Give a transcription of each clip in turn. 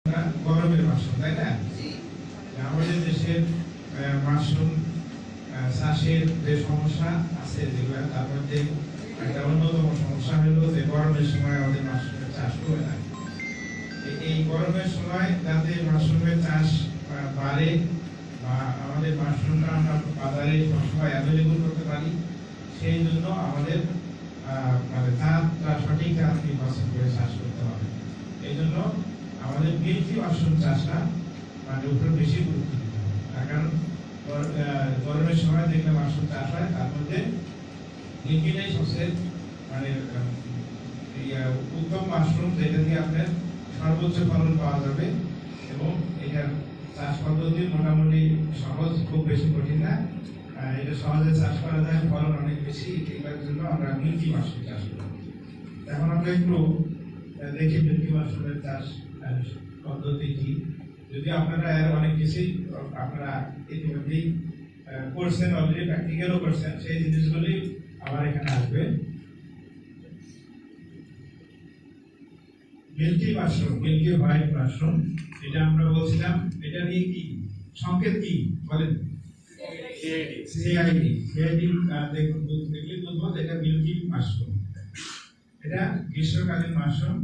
গরমের মাশরুম, তাই না? আমাদের দেশের মাশরুম চাষের যে সমস্যা আছে যেগুলো, তার মধ্যে একটা অন্যতম সমস্যা হলো যে গরমের সময় আমাদের মাশরুমের চাষ করে না। এই গরমের সময় যাতে মাশরুমের চাষ বাড়ে বা আমাদের মাশরুমটা আমরা বাজারে সবসময় অ্যাভেলেবল করতে পারি, সেই জন্য আমাদের মানে জাতটা সঠিক জাত নির্বাচন করে চাষ করতে হবে। এই জন্য আমাদের মিল্কি মাশরুম চাষটা মানে উপরে বেশি গুরুত্ব দিতে হবে। তার কারণ গরমের সময় যেগুলো মাশরুম চাষ হয় তার মধ্যে মিল্কিটাই সবচেয়ে মানে উত্তম মাশরুম, যেটা দিয়ে আপনার সর্বোচ্চ ফলন পাওয়া যাবে এবং এটার চাষ পদ্ধতি মোটামুটি সহজ, খুব বেশি কঠিন না। এটা সহজে চাষ করা যায়, ফলন অনেক বেশি। এটার জন্য আমরা মিল্কি মাশরুম চাষ করি। এখন আমরা একটু দেখি মিল্কি মাশরুমের চাষ পদ্ধতি কি। যদি আপনারা এর অনেক কিছুই আপনারা ইতিমধ্যেই করছেন, অলরেডি প্র্যাকটিক্যালও করছেন, সেই জিনিসগুলি আমার এখানে আসবে। Milky mushroom, milky white mushroom, এটা আমরা বলছিলাম, এটা নিয়ে কি সংকেত কি বলেন? সিআইডি দেখুন, দেখলে বুঝবো এটা মিল্কি মাশরুম। এটা গ্রীষ্মকালীন মাশরুম।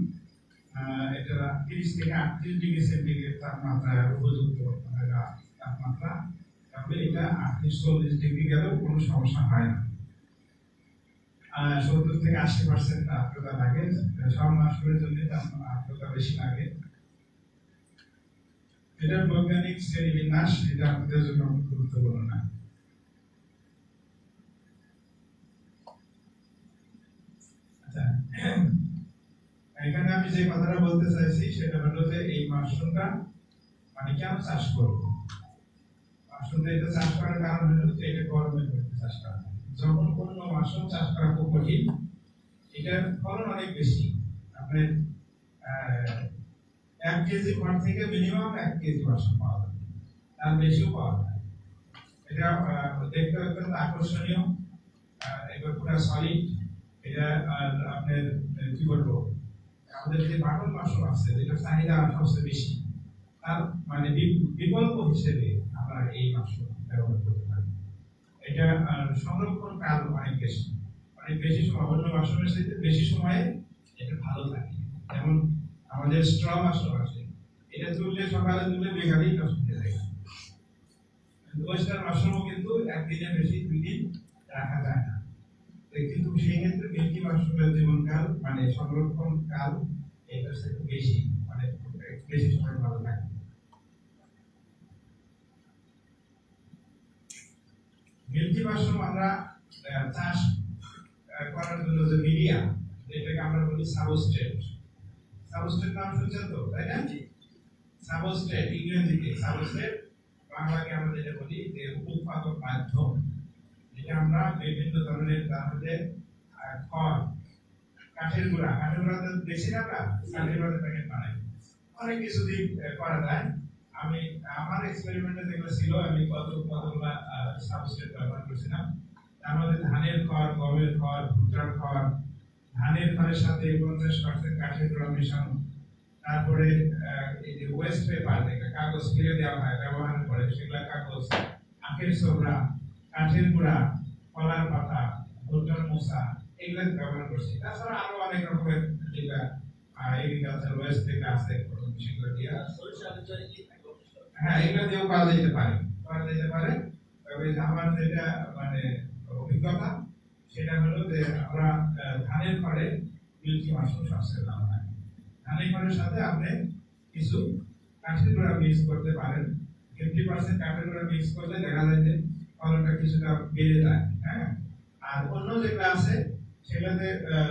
এটা 30 থেকে 38 ডিগ্রি সেন্টিগ্রেড তাপমাত্রার উপযুক্ত তাপমাত্রা। তবে এটা 38-40 ডিগ্রি গেলেও কোনো সমস্যা হয় না। 70 থেকে 80% আর্দ্রতা লাগে। সব মাশরুমের জন্য আর্দ্রতা বেশি লাগে। এটার বৈজ্ঞানিক শ্রেণীবিন্যাস এটা আমাদের জন্য গুরুত্বপূর্ণ না। আচ্ছা, এখানে আমি যে কথাটা বলতে চাইছি সেটা হলো যে এই মাশরুমটা মানে কেন চাষ করবো। মাশরুমটা এটা চাষ করার কারণ হলো যে এটা গরমের মধ্যে চাষ করা হয়। যখন অন্য মাশরুম চাষ করা খুব কঠিন, এটার ফলন অনেক বেশি। আপনার 1 কেজি খড় থেকে মিনিমাম 1 কেজি মাশরুম পাওয়া যাবে, তার বেশিও পাওয়া যায়। এটা দেখতে অত্যন্ত আকর্ষণীয়, এটা পুরো সলিড। এটা আপনার কি বলবো, আমাদের যে বাটন মাশরুম আছে যেটা চাহিদা সবচেয়ে বেশি, তার মানে বিকল্প হিসেবে আমরা এই মাশরুম ব্যবহার করতে পারি। এটা সংরক্ষণ কাল অনেক বেশি সময়, অন্য মাশরুমের সাথে বেশি সময়ে এটা ভালো থাকে। যেমন আমাদের স্ট্র মাশরুম আছে, এটা তুললে সকালে তুললে বেকারেই নষ্ট হয়ে যায়। ওয়েস্টার্ন মাশরুমও কিন্তু একদিনে বেশি 2 দিন রাখা যায় না। কিন্তু সেই ক্ষেত্রে মিল্কি মাশরুমের জীবনকাল মানে সংরক্ষণ কাল এটার সাথে বেশি, মানে বেশি সময় ভালো থাকে। মিল্কি মাশরুম আমরা চাষ করার জন্য যে মিডিয়া, যেটাকে আমরা বলি সাবস্ট্রেট। সাবস্ট্রেট নাম শুনছেন তো, তাই না? সাবস্ট্রেট ইংরেজিতে সাবস্ট্রেট, বাংলাকে আমরা যেটা বলি যে উৎপাদক মাধ্যম। যেটা আমরা বিভিন্ন ধরনের, তার মধ্যে খড়, কাঠের গুঁড়া তো বেশি না, কাঠের গুঁড়া প্যাকেট বানাই, অনেক কিছু দিয়ে করা যায়। আমি আমার এক্সপেরিমেন্টে যেগুলো ছিল, আমি কতগুলা সাবস্ট্রেট ব্যবহার করেছিলাম। তার মধ্যে ধানের খড়, গমের খড়, ভুট্টার খড়, ধানের খড়ের সাথে 50% কাঠের গুঁড়া মেশানো। তারপরে এই যে ওয়েস্ট পেপার, একটা কাগজ ফেলে দেওয়া হয় ব্যবহার করে, সেগুলা কাগজ, আখের ছোবড়া, কাঠের গুঁড়া, কলার পাতা, ভুট্টার মোসা, এগুলো ব্যবহার করছি। তাছাড়া আরো অনেক রকমের যেটা এগ্রিকালচার ওয়েস্ট থেকে আছে সেগুলো দিয়ে, হ্যাঁ, এগুলো দিয়েও করা যেতে পারে। তবে আমার যেটা মানে অভিজ্ঞতা সেটা হলো যে আমরা ধানের খড়ে মিল্কি মাশরুম সবচেয়ে ভালো হয়। ধানের খড়ের সাথে আপনি কিছু কাঠের গুঁড়া মিক্স করতে পারেন। 50% কাঠের গুঁড়া মিক্স করলে দেখা যায় যে ফলনটা কিছুটা বেড়ে যায়। হ্যাঁ, আর অন্য যেগুলো আছে সেগুলোতে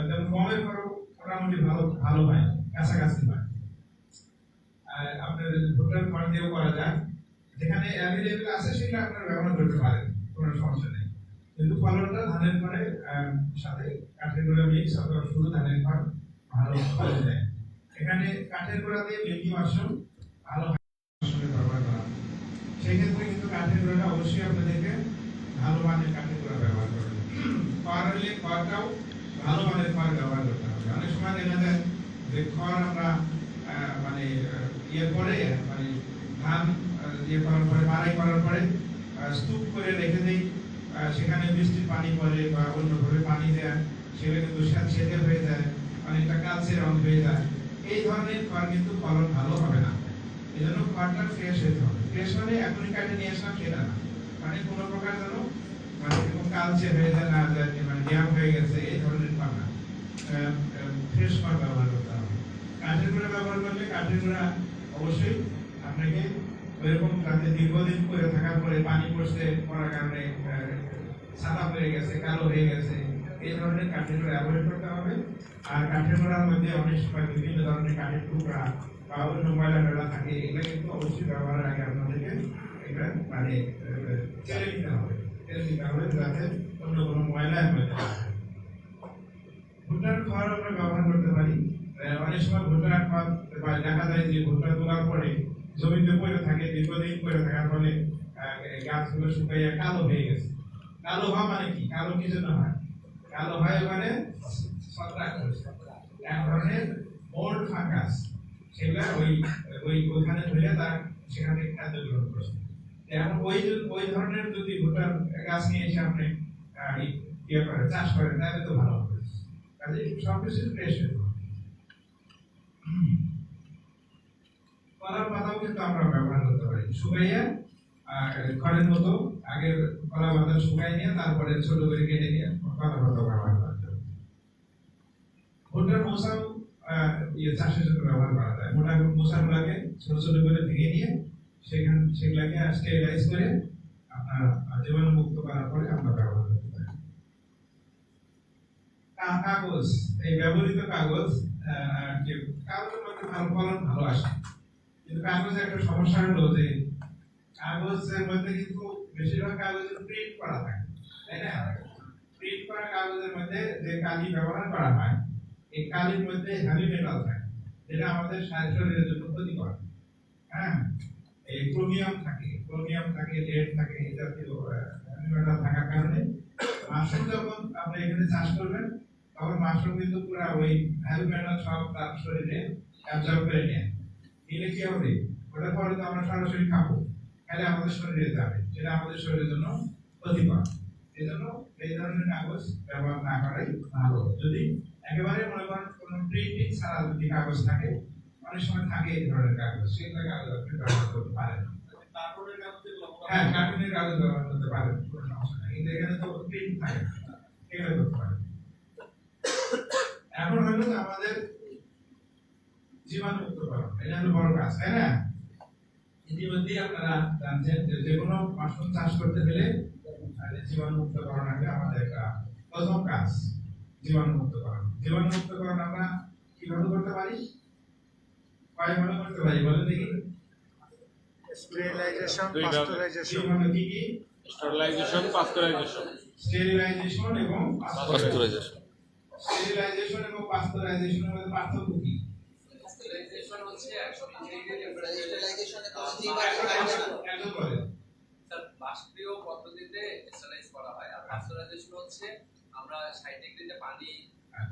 যেমন গমের খড় মোটামুটি ভালো হয়, কাছাকাছি হয়। আর আপনার ভুট্টার খড় দিয়েও করা যায়। যেখানে অ্যাভেলেবল আছে সেটা আপনারা ব্যবহার করতে পারেন, কোনো সমস্যা নেই। কিন্তু ফলনটা ধানের খড়ের সাথে কাঠের গুঁড়া মিক্স অথবা শুধু ধানের খড় ভালো ফলন দেয়। এখানে কাঠের গুঁড়া দিয়ে মিল্কি মাশরুম ভালো ব্যবহার করা, সেক্ষেত্রে কিন্তু কাঠের গুঁড়াটা অবশ্যই আপনাদেরকে ভালো মানের কাঠের গুঁড়া ব্যবহার করবেন। খড় হলে খড়টাও ভালো মানের খড় ব্যবহার করতে হবে। অনেক সময় দেখা যায় যে খড় আমরা মানে ইয়ে করে মানে ধান ইয়ে করার পরে মাড়াই করার পরে স্তূপ করে রেখে দেই, সেখানে বৃষ্টির পানি পড়ে বা অন্যভাবে পানি দেয়, সেগুলো কিন্তু সেচে হয়ে যায়, অনেকটা কালচে রং হয়ে যায়। এই ধরনের খড় কিন্তু ফলন ভালো হবে না। এই জন্য খড়টা ফ্রেশ হতে হবে। ফ্রেশ হলে এখনই কাটে নিয়ে আসলাম সেটা না, মানে কোনো প্রকার যেন মানে এরকম কালচে হয়ে যায় না, যায় মানে ড্যাম হয়ে গেছে এই ধরনের খড় না, ফ্রেশ খড় ব্যবহার করতে হবে। কাঠের গুঁড়া ব্যবহার করলে কাঠের গুঁড়া অবশ্যই আপনাকে ওইরকম যাতে দীর্ঘদিন করে থাকার পরে পানি পড়ার কারণে সাদা হয়ে গেছে, কালো হয়ে গেছে, এই ধরনের কাঠের গুঁড়া অ্যাভয়েড করতে হবে। আর কাঠের গুঁড়ার মধ্যে অনেক সময় বিভিন্ন ধরনের কাঠের টুকরা বা অন্য ময়লা টয়লা থাকে, এগুলো কিন্তু অবশ্যই ব্যবহারের আগে আপনাদেরকে এটা মানে চেলে নিতে হবে, যাতে অন্য কোনো ময়লা এর মধ্যে না থাকে। ভুট্টার খড় আমরা ব্যবহার করতে পারি। অনেক সময় ভুট্টার খড় দেখা যায় যে ভুট্টা তোলার পরে জমিতে পড়ে থাকে, দীর্ঘদিন পড়ে থাকার ফলে গাছগুলো শুকিয়ে কালো হয়ে গেছে। কালো হওয়া মানে কি? কালো কি জন্য হয়? কালো হয় মানে ছত্রাক হয়েছে, এক ধরনের মোল্ড ফাঙ্গাস, সেগুলা ওই ওখানে ধরে তার সেখান থেকে খাদ্য গ্রহণ করছে। এখন ওই ধরনের যদি ভুট্টার গাছ নিয়ে এসে আপনি ইয়ে করে চাষ করেন তাহলে তো ভালো হবে। কাজে সবকিছু ফ্রেশ হতে হবে। কলার পাতাও কিন্তু আমরা ব্যবহার করতে পারি, শুকাইয়া খড়ের মতো আগে কলা পাতা শুকাই নিয়ে তারপরে ছোট করে কেটে নিয়ে কলা পাতা ব্যবহার করতে হবে। ভুট্টার মশাও চাষের জন্য ব্যবহার করা যায়। মোটা মশাগুলাকে ছোট ছোট করে ভেঙে নিয়ে সেগুলাকে স্টেরিলাইজ করে আপনার জীবাণু মুক্ত করার পরে আমরা ব্যবহার করতে পারি। কাগজ, এই ব্যবহৃত কাগজ, কাগজের মধ্যে ভালো ফলন ভালো আসে, কিন্তু কাগজের একটা সমস্যা হলো যে কাগজের মধ্যে কিন্তু বেশিরভাগ কাগজের প্রিন্ট করা থাকে, তাই না? প্রিন্ট করা কাগজের মধ্যে যে কালি ব্যবহার করা হয়, এই কালির মধ্যে হেভি মেটাল থাকে, যেটা আমাদের শরীরের জন্য ক্ষতিকর। হ্যাঁ, এই ক্রোমিয়াম থাকে, লেড থাকে, এই জাতীয় হেভি মেটাল থাকার কারণে মাশরুম যখন আপনি এখানে চাষ করবেন তখন মাশরুম কিন্তু পুরো ওই হেভি মেটাল সব তার শরীরে অ্যাবজর্ব করে নেয়। নিলে কি হবে? ওটা পরে তো আমরা সরাসরি খাবো, তাহলে আমাদের শরীরে যাবে, সেটা আমাদের শরীরের জন্য ক্ষতিকর। এই জন্য এই ধরনের কাগজ ব্যবহার না করাই ভালো। যদি একেবারে মনে করেন কোনো প্রিন্টিং ছাড়া যদি কাগজ থাকে, অনেক সময় থাকে এই ধরনের কাগজ, সেগুলো কাগজ আপনি ব্যবহার করতে পারেন। হ্যাঁ, কার্টুনের কাগজ ব্যবহার করতে পারেন, কোনো সমস্যা নেই, কিন্তু এখানে তো প্রিন্ট থাকে, এগুলো করতে পারেন। এখন হলো আমাদের জীবাণু মুক্তকরণ, এটা হলো বড় কাজ, তাই না? ইতিমধ্যে আপনারা জানছেন যে কোনো মাশরুম চাষ করতে গেলে জীবাণু মুক্তকরণ আগে আমাদের একটা প্রথম কাজ জীবাণু মুক্তকরণ। জীবাণু মুক্তকরণ আমরা কিভাবে করতে পারি? কয়ভাবে করতে পারি বলেন দেখি? Sterilisation, pasteurisation. কিভাবে কি কি? Sterilisation, pasteurisation. স্টেরিলাইজেশন এবং পাস্তুরাইজেশন। স্টেরিলাইজেশন এবং পাস্তুরাইজেশনের মধ্যে পার্থক্য কি? স্টেরিলাইজেশন হচ্ছে স্টেরিলাইজেশনে কোনো জীবাণু থাকবে না। একজন বলেন। স্যার বাষ্পীয় পদ্ধতিতে স্টেরিলাইজ করা হয়, আর পাস্তুরাইজেশন হচ্ছে আমরা 60 ডিগ্রিতে পানি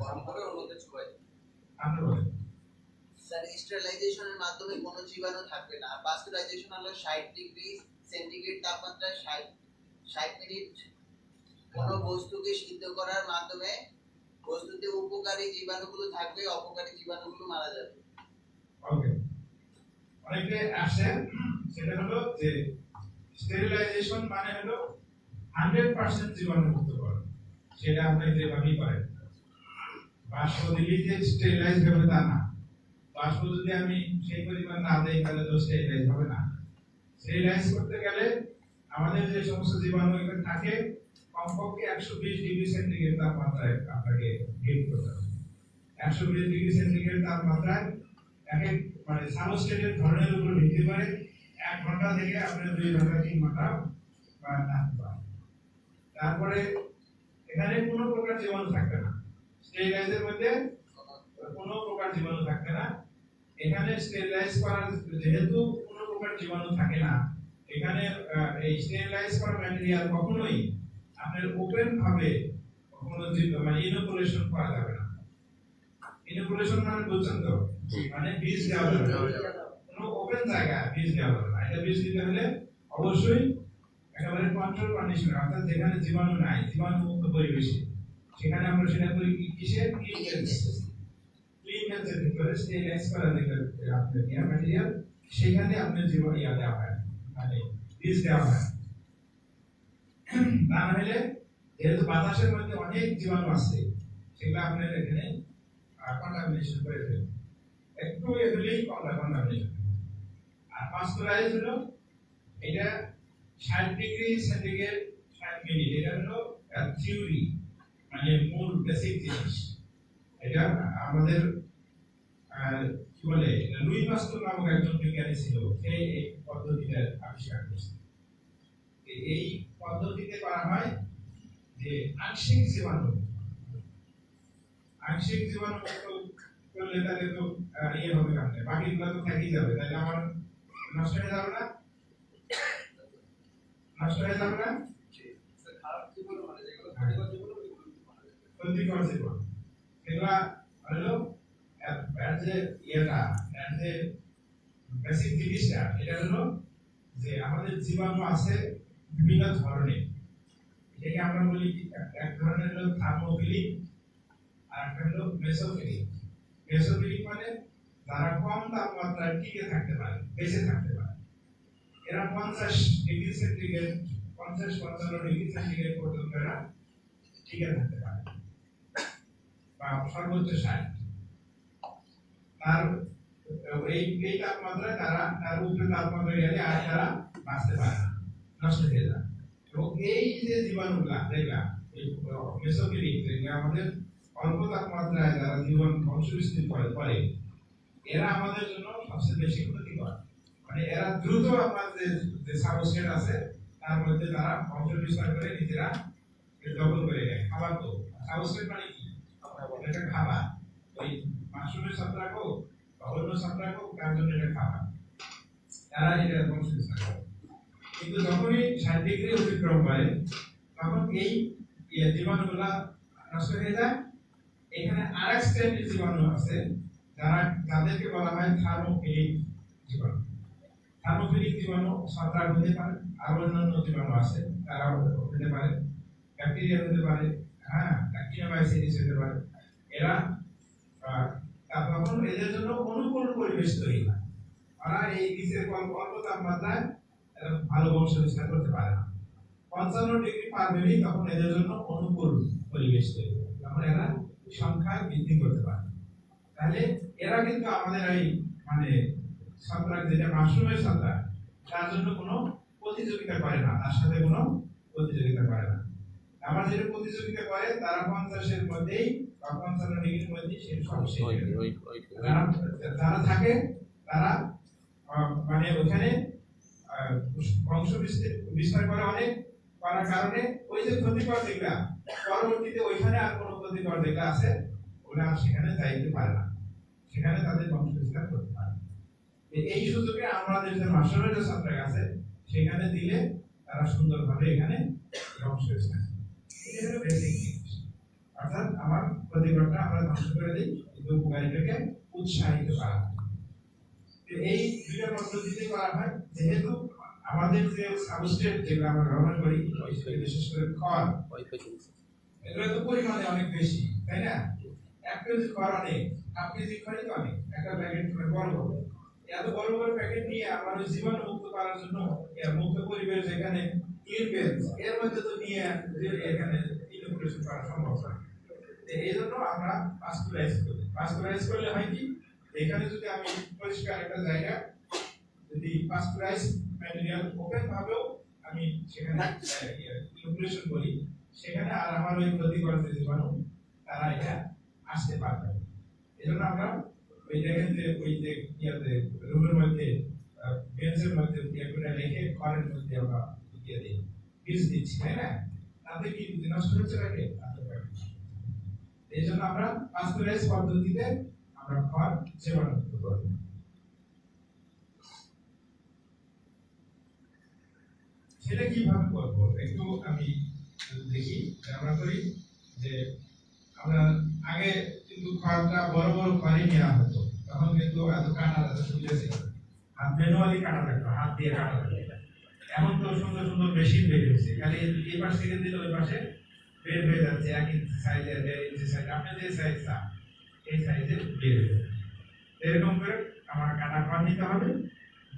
গরম করে ওর মধ্যে চুবাই। আপনি বলেন। স্যার স্টেরিলাইজেশনের মাধ্যমে কোনো জীবাণু থাকবে না। আর পাস্তুরাইজেশন হলো 60 ডিগ্রি সেন্টিগ্রেড তাপমাত্রায় 60 মিনিট কোনো বস্তুকে সিদ্ধ করার মাধ্যমে বস্তুতে উপকারী জীবাণুগুলো থাকবে, অপকারী জীবাণুগুলো মারা যাবে। ওকে, অনেকে আসে, সেটা হলো যে স্টেরিলাইজেশন মানে হলো 100% জীবাণু মুক্তকরণ। সেটা আপনি যেভাবেই করেন, বাষ্প দিলেই যে স্টেরিলাইজ হবে তা না। বাষ্প যদি আমি সেই পরিমাণ না দেই তাহলে তো স্টেরিলাইজ হবে না। স্টেরিলাইজ করতে গেলে আমাদের যে সমস্ত জীবাণু এখানে থাকে কমপক্ষে 120 ডিগ্রি সেন্টিগ্রেড তাপমাত্রায় আপনাকে হিট করতে হবে। 120 ডিগ্রি সেন্টিগ্রেড তাপমাত্রায় এক মানে সাবস্ট্রেটের ধরনের উপর ভিত্তি করে 1 ঘন্টা থেকে আপনি 2 ঘন্টা 3 ঘন্টা রাখতে পারেন। তারপরে এখানে কোনো প্রকার জীবাণু থাকবে না, স্টেরিলাইজের মধ্যে কোনো প্রকার জীবাণু থাকবে না। এখানে স্টেরিলাইজ করার যেহেতু কোনো প্রকার জীবাণু থাকে না, এখানে এই স্টেরিলাইজ করা ম্যাটেরিয়াল কখনোই আপনার ওপেন ভাবে কোনো মানে ইনোকুলেশন করা যাবে না। ইনোকুলেশন মানে বুঝছেন তো? মানে বীজ দেওয়া যাবে না। কোনো ওপেন জায়গা বীজ দেওয়া যাবে না। এটা বীজ দিতে হলে অবশ্যই একেবারে কন্ট্রোল কন্ডিশন, অর্থাৎ যেখানে জীবাণু নাই, জীবাণু মুক্ত পরিবেশে, সেখানে আমরা সেটা করি কিসে, ক্লিন হেলথের ভিতরে স্টেরিলাইজ করা যেটা আপনার এয়ার ম্যাটেরিয়াল, সেখানে আপনার জীবাণু দেওয়া হয়, মানে বীজ দেওয়া হয়। তা নাহলে যেহেতু বাতাসের মধ্যে অনেক জীবাণু আছে, সেগুলো আপনার এখানে কন্টামিনেশন করে ফেলবে, একটু এগুলোই কন্টামিনেশন। আর পাস্টুরাইজ হলো এটা 60 ডিগ্রি সেন্টিগ্রেড 60 মিনিট, এটা হলো থিওরি, মানে মূল বেসিক জিনিস। এটা আমাদের কি বলে, লুই পাস্তুর নামক একজন বিজ্ঞানী ছিল, সে এই পদ্ধতিটা আবিষ্কার করেছে। এই পদ্ধতিতে করা হয় যে আংশিক জীবাণু মুক্ত করলে তাহলে তো ইয়ে হবে না, বাকিগুলো তো থেকেই যাবে, তাহলে আমার নষ্ট হয়ে যাবে না, স্যার, খারাপ জীবাণু মানে যেগুলো ক্ষতিকর জীবাণু, ক্ষতিকর জীবাণু এগুলা হলো এর যে এর যে বেসিক জিনিসটা, এটা হলো যে আমাদের জীবাণু আছে বিভিন্ন ধরনের। এটাকে আমরা বলি এক ধরনের হলো থার্মোফিলিক, আর একটা হলো মেসোফিলিক। মেসোফিলিক মানে যারা কম তাপমাত্রায় টিকে থাকতে পারে, বেঁচে থাকতে পারে। এরা 50 ডিগ্রি সেন্টিগ্রেড 50-55 ডিগ্রি সেন্টিগ্রেড পর্যন্ত এরা টিকে থাকতে পারে, বা সর্বোচ্চ 60। তার এই তাপমাত্রায় তার উপরে তাপমাত্রা গেলে আর তারা বাঁচতে পারে না, নষ্ট হয়ে যায়। এবং এই যে জীবাণুগুলা দেখলাম, এই মেসোফিলিক, যেগুলো আমাদের অল্প তাপমাত্রায় যারা জীবন বংশবিস্তার করে, এরা আমাদের জন্য সবচেয়ে বেশি ক্ষতিকর। মানে এরা দ্রুত আমাদের যে সাবস্ট্রেট আছে তার মধ্যে তারা বংশবিস্তার করে নিজেরা দখল করে নেয়। খাবার তো সাবস্ট্রেট মানে কি, এটা খাবার, ওই মাশরুমের ছত্রাক হোক বা অন্য ছত্রাক হোক, তার জন্য এটা খাবার, তারা এটা বংশবিস্তার করে। কিন্তু যখনই 60 ডিগ্রি অতিক্রম করে, তখন এই জীবাণুগুলা নষ্ট হয়ে যায়। এখানে আরেক শ্রেণীর জীবাণু আছে, যাদেরকে বলা হয় থার্মোফিলিক জীবাণু। থার্মোফিলিক জীবাণু ছত্রাক হতে পারে, আর অন্যান্য জীবাণু আছে, তারা হতে পারে, ব্যাকটেরিয়া হতে পারে, হ্যাঁ, অ্যাক্টিনোমাইসিস হতে পারে। এরা তখন এদের জন্য অনুকূল পরিবেশ তৈরি হয়। ওরা এই বীজের অল্প তাপমাত্রায় ভালো বংশবিস্তার করতে পারে না। 55 ডিগ্রি পার হলেই তখন এদের জন্য অনুকূল পরিবেশ তৈরি হয়, তখন এরা সংখ্যা বৃদ্ধি করতে পারে। তাহলে এরা কিন্তু আমাদের এই মানে ছত্রাক, যেটা মাশরুমের ছত্রাক, তার জন্য কোনো প্রতিযোগিতা করে না, তার সাথে কোনো প্রতিযোগিতা করে না। আমার যেটা প্রতিযোগিতা করে, তারা 50-এর মধ্যেই বা 55 ডিগ্রির মধ্যেই সে সব শেষ হয়ে যায়। যারা থাকে তারা মানে ওখানে বংশ বিস্তার করে অনেক, করার কারণে ওই যে ক্ষতিকর যেগুলা, পরবর্তীতে ওইখানে আর কোনো ক্ষতিকর যেগুলা আছে ওগুলা আর সেখানে যাইতে পারে না, সেখানে তাদের বংশ বিস্তার করতে পারে। এই সুযোগে আমাদের যে মাশরুমের যে ছত্রাক আছে সেখানে দিলে তারা সুন্দরভাবে এখানে বংশ বিস্তার, এটা হলো বেসিক জিনিস। অর্থাৎ আমার ক্ষতিকরটা আমরা ধ্বংস করে দিই, কিন্তু উপকারীটাকে উৎসাহিত করা। এই দুইটা পদ্ধতিতে করা হয়। যেহেতু আমাদের যে সাবস্ট্রেট যেগুলো আমরা ব্যবহার করি, বিশেষ করে খড়, এগুলো তো পরিমাণে অনেক বেশি, তাই না? 1 কেজি খড় অনেক, 1 কেজি খড়ই তো অনেক, একটা প্যাকেট বড় বড়, এত বড় বড় প্যাকেট নিয়ে আমার জীবাণু মুক্ত করার জন্য মুক্ত পরিবেশ যেখানে এর মধ্যে তো নিয়ে এখানে ইনোকুলেশন করা সম্ভব নয়। এই জন্য আমরা পাস্টুরাইজ করলে হয় কি, এখানে যদি আমি পরিষ্কার একটা জায়গা, যদি পাস্টুরাইজ ম্যাটেরিয়াল ওপেন ভাবেও আমি সেখানে ইনোকুলেশন করি, সেখানে আর আমার ওই ক্ষতিকর যে জীবাণু তারা এটা আসতে পারবে। এই জন্য আমরা ওই দেখেন যে ওই যে রুমের মধ্যে বেঞ্চের মধ্যে করে রেখে ঘরের মধ্যে আমরা দিয়ে দিই, বীজ দিচ্ছি, তাই না? তাতে কি নষ্ট হচ্ছে নাকি? এই জন্য আমরা পাস্টুরাইজ পদ্ধতিতে আমরা খড় জীবাণুমুক্ত করব। সেটা কিভাবে করবো একটু আমি দেখি। আমরা করি যে আমরা আগে কিন্তু খড়টা বড় বড় খড়ই নেওয়া হতো, তখন কিন্তু এত কাটার এত সুবিধা ছিল। হাত ম্যানুয়ালি কাটা লাগতো, হাত দিয়ে কাটা লাগতো। এখন তো সুন্দর সুন্দর মেশিন বের হয়েছে, খালি এই পাশ থেকে দিলে ওই পাশে বের হয়ে যাচ্ছে, 1 ইঞ্চি সাইজের, 1.5 ইঞ্চি সাইজ, আপনি যে সাইজ চান এই সাইজে বের হয়ে যাবে। এরকম করে আমার কাটা ঘর নিতে হবে।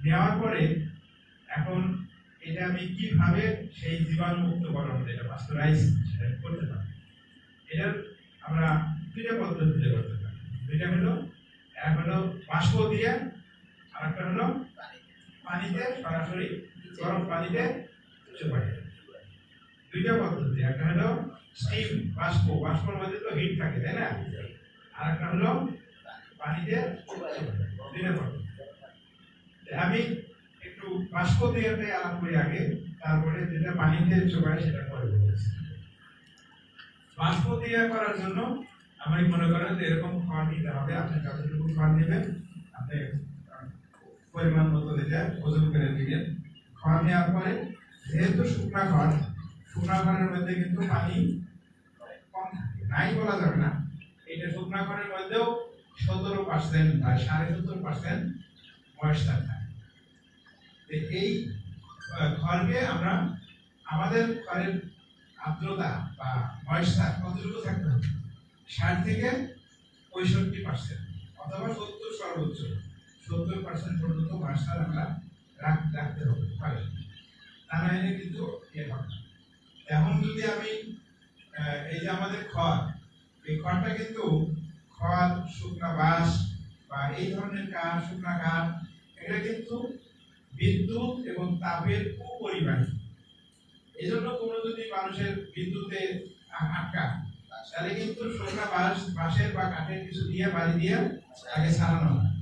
নেওয়ার পরে এখন এটা আমি কিভাবে সেই জীবাণুমুক্তকরণ, যেটা পাস্তুরাইজ, সেটা করতে পারি। এটার আমরা দুইটা পদ্ধতিতে করতে পারি। দুইটা হলো, এক হলো বাষ্প দিয়ে, আর একটা হলো পানিতে সরাসরি গরম পানিতে চুবাই। দুইটা পদ্ধতি, একটা হলো স্টিম, বাষ্পর মধ্যে তো হিট থাকে, তাই না? আর একটা হলো পানিতে চুবাই। দুইটা পদ্ধতি। আমি একটু বাষ্প দিয়ে আলাপ করি আগে, তারপরে যেটা পানিতে চুবাই সেটা পরে বলছি। বাষ্প দিয়ে করার জন্য আমি মনে করেন যে এরকম খড় নিতে হবে। আপনি যতটুকু খড় নেবেন আপনি পরিমাণ মতো এটা ওজন করে দিবেন। খড় নেওয়ার পরে, যেহেতু শুকনা খড়ের মধ্যে কিন্তু পানি কম থাকে, নাই বলা যাবে না। এটা শুকনা খড়ের মধ্যেও 17% বা 17.5% ময়েশ্চার থাকে। এই খড়কে আমরা আমাদের খড়ের আর্দ্রতা বা ময়েশ্চার কতটুকু থাকতে হবে? 60 থেকে 65%, অথবা 70 সর্বোচ্চ 70% পর্যন্ত ময়েশ্চার আমরা রাখতে হবে খড়ে, তা নাহলে কিন্তু হবে না। এখন যদি আমি এই যে আমাদের খড়, এই খড়টা কিন্তু খড়, শুকনা বাঁশ বা এই ধরনের কাঠ, শুকনা কাঠ, এটা কিন্তু বিদ্যুৎ এবং তাপের অপরিবাহী। এই জন্য কোনো যদি মানুষের বিদ্যুতে আটকা, তাহলে কিন্তু শুকনা বাঁশের বা কাঠের কিছু দিয়ে বাড়ি দিয়ে আগে সারানো হয়।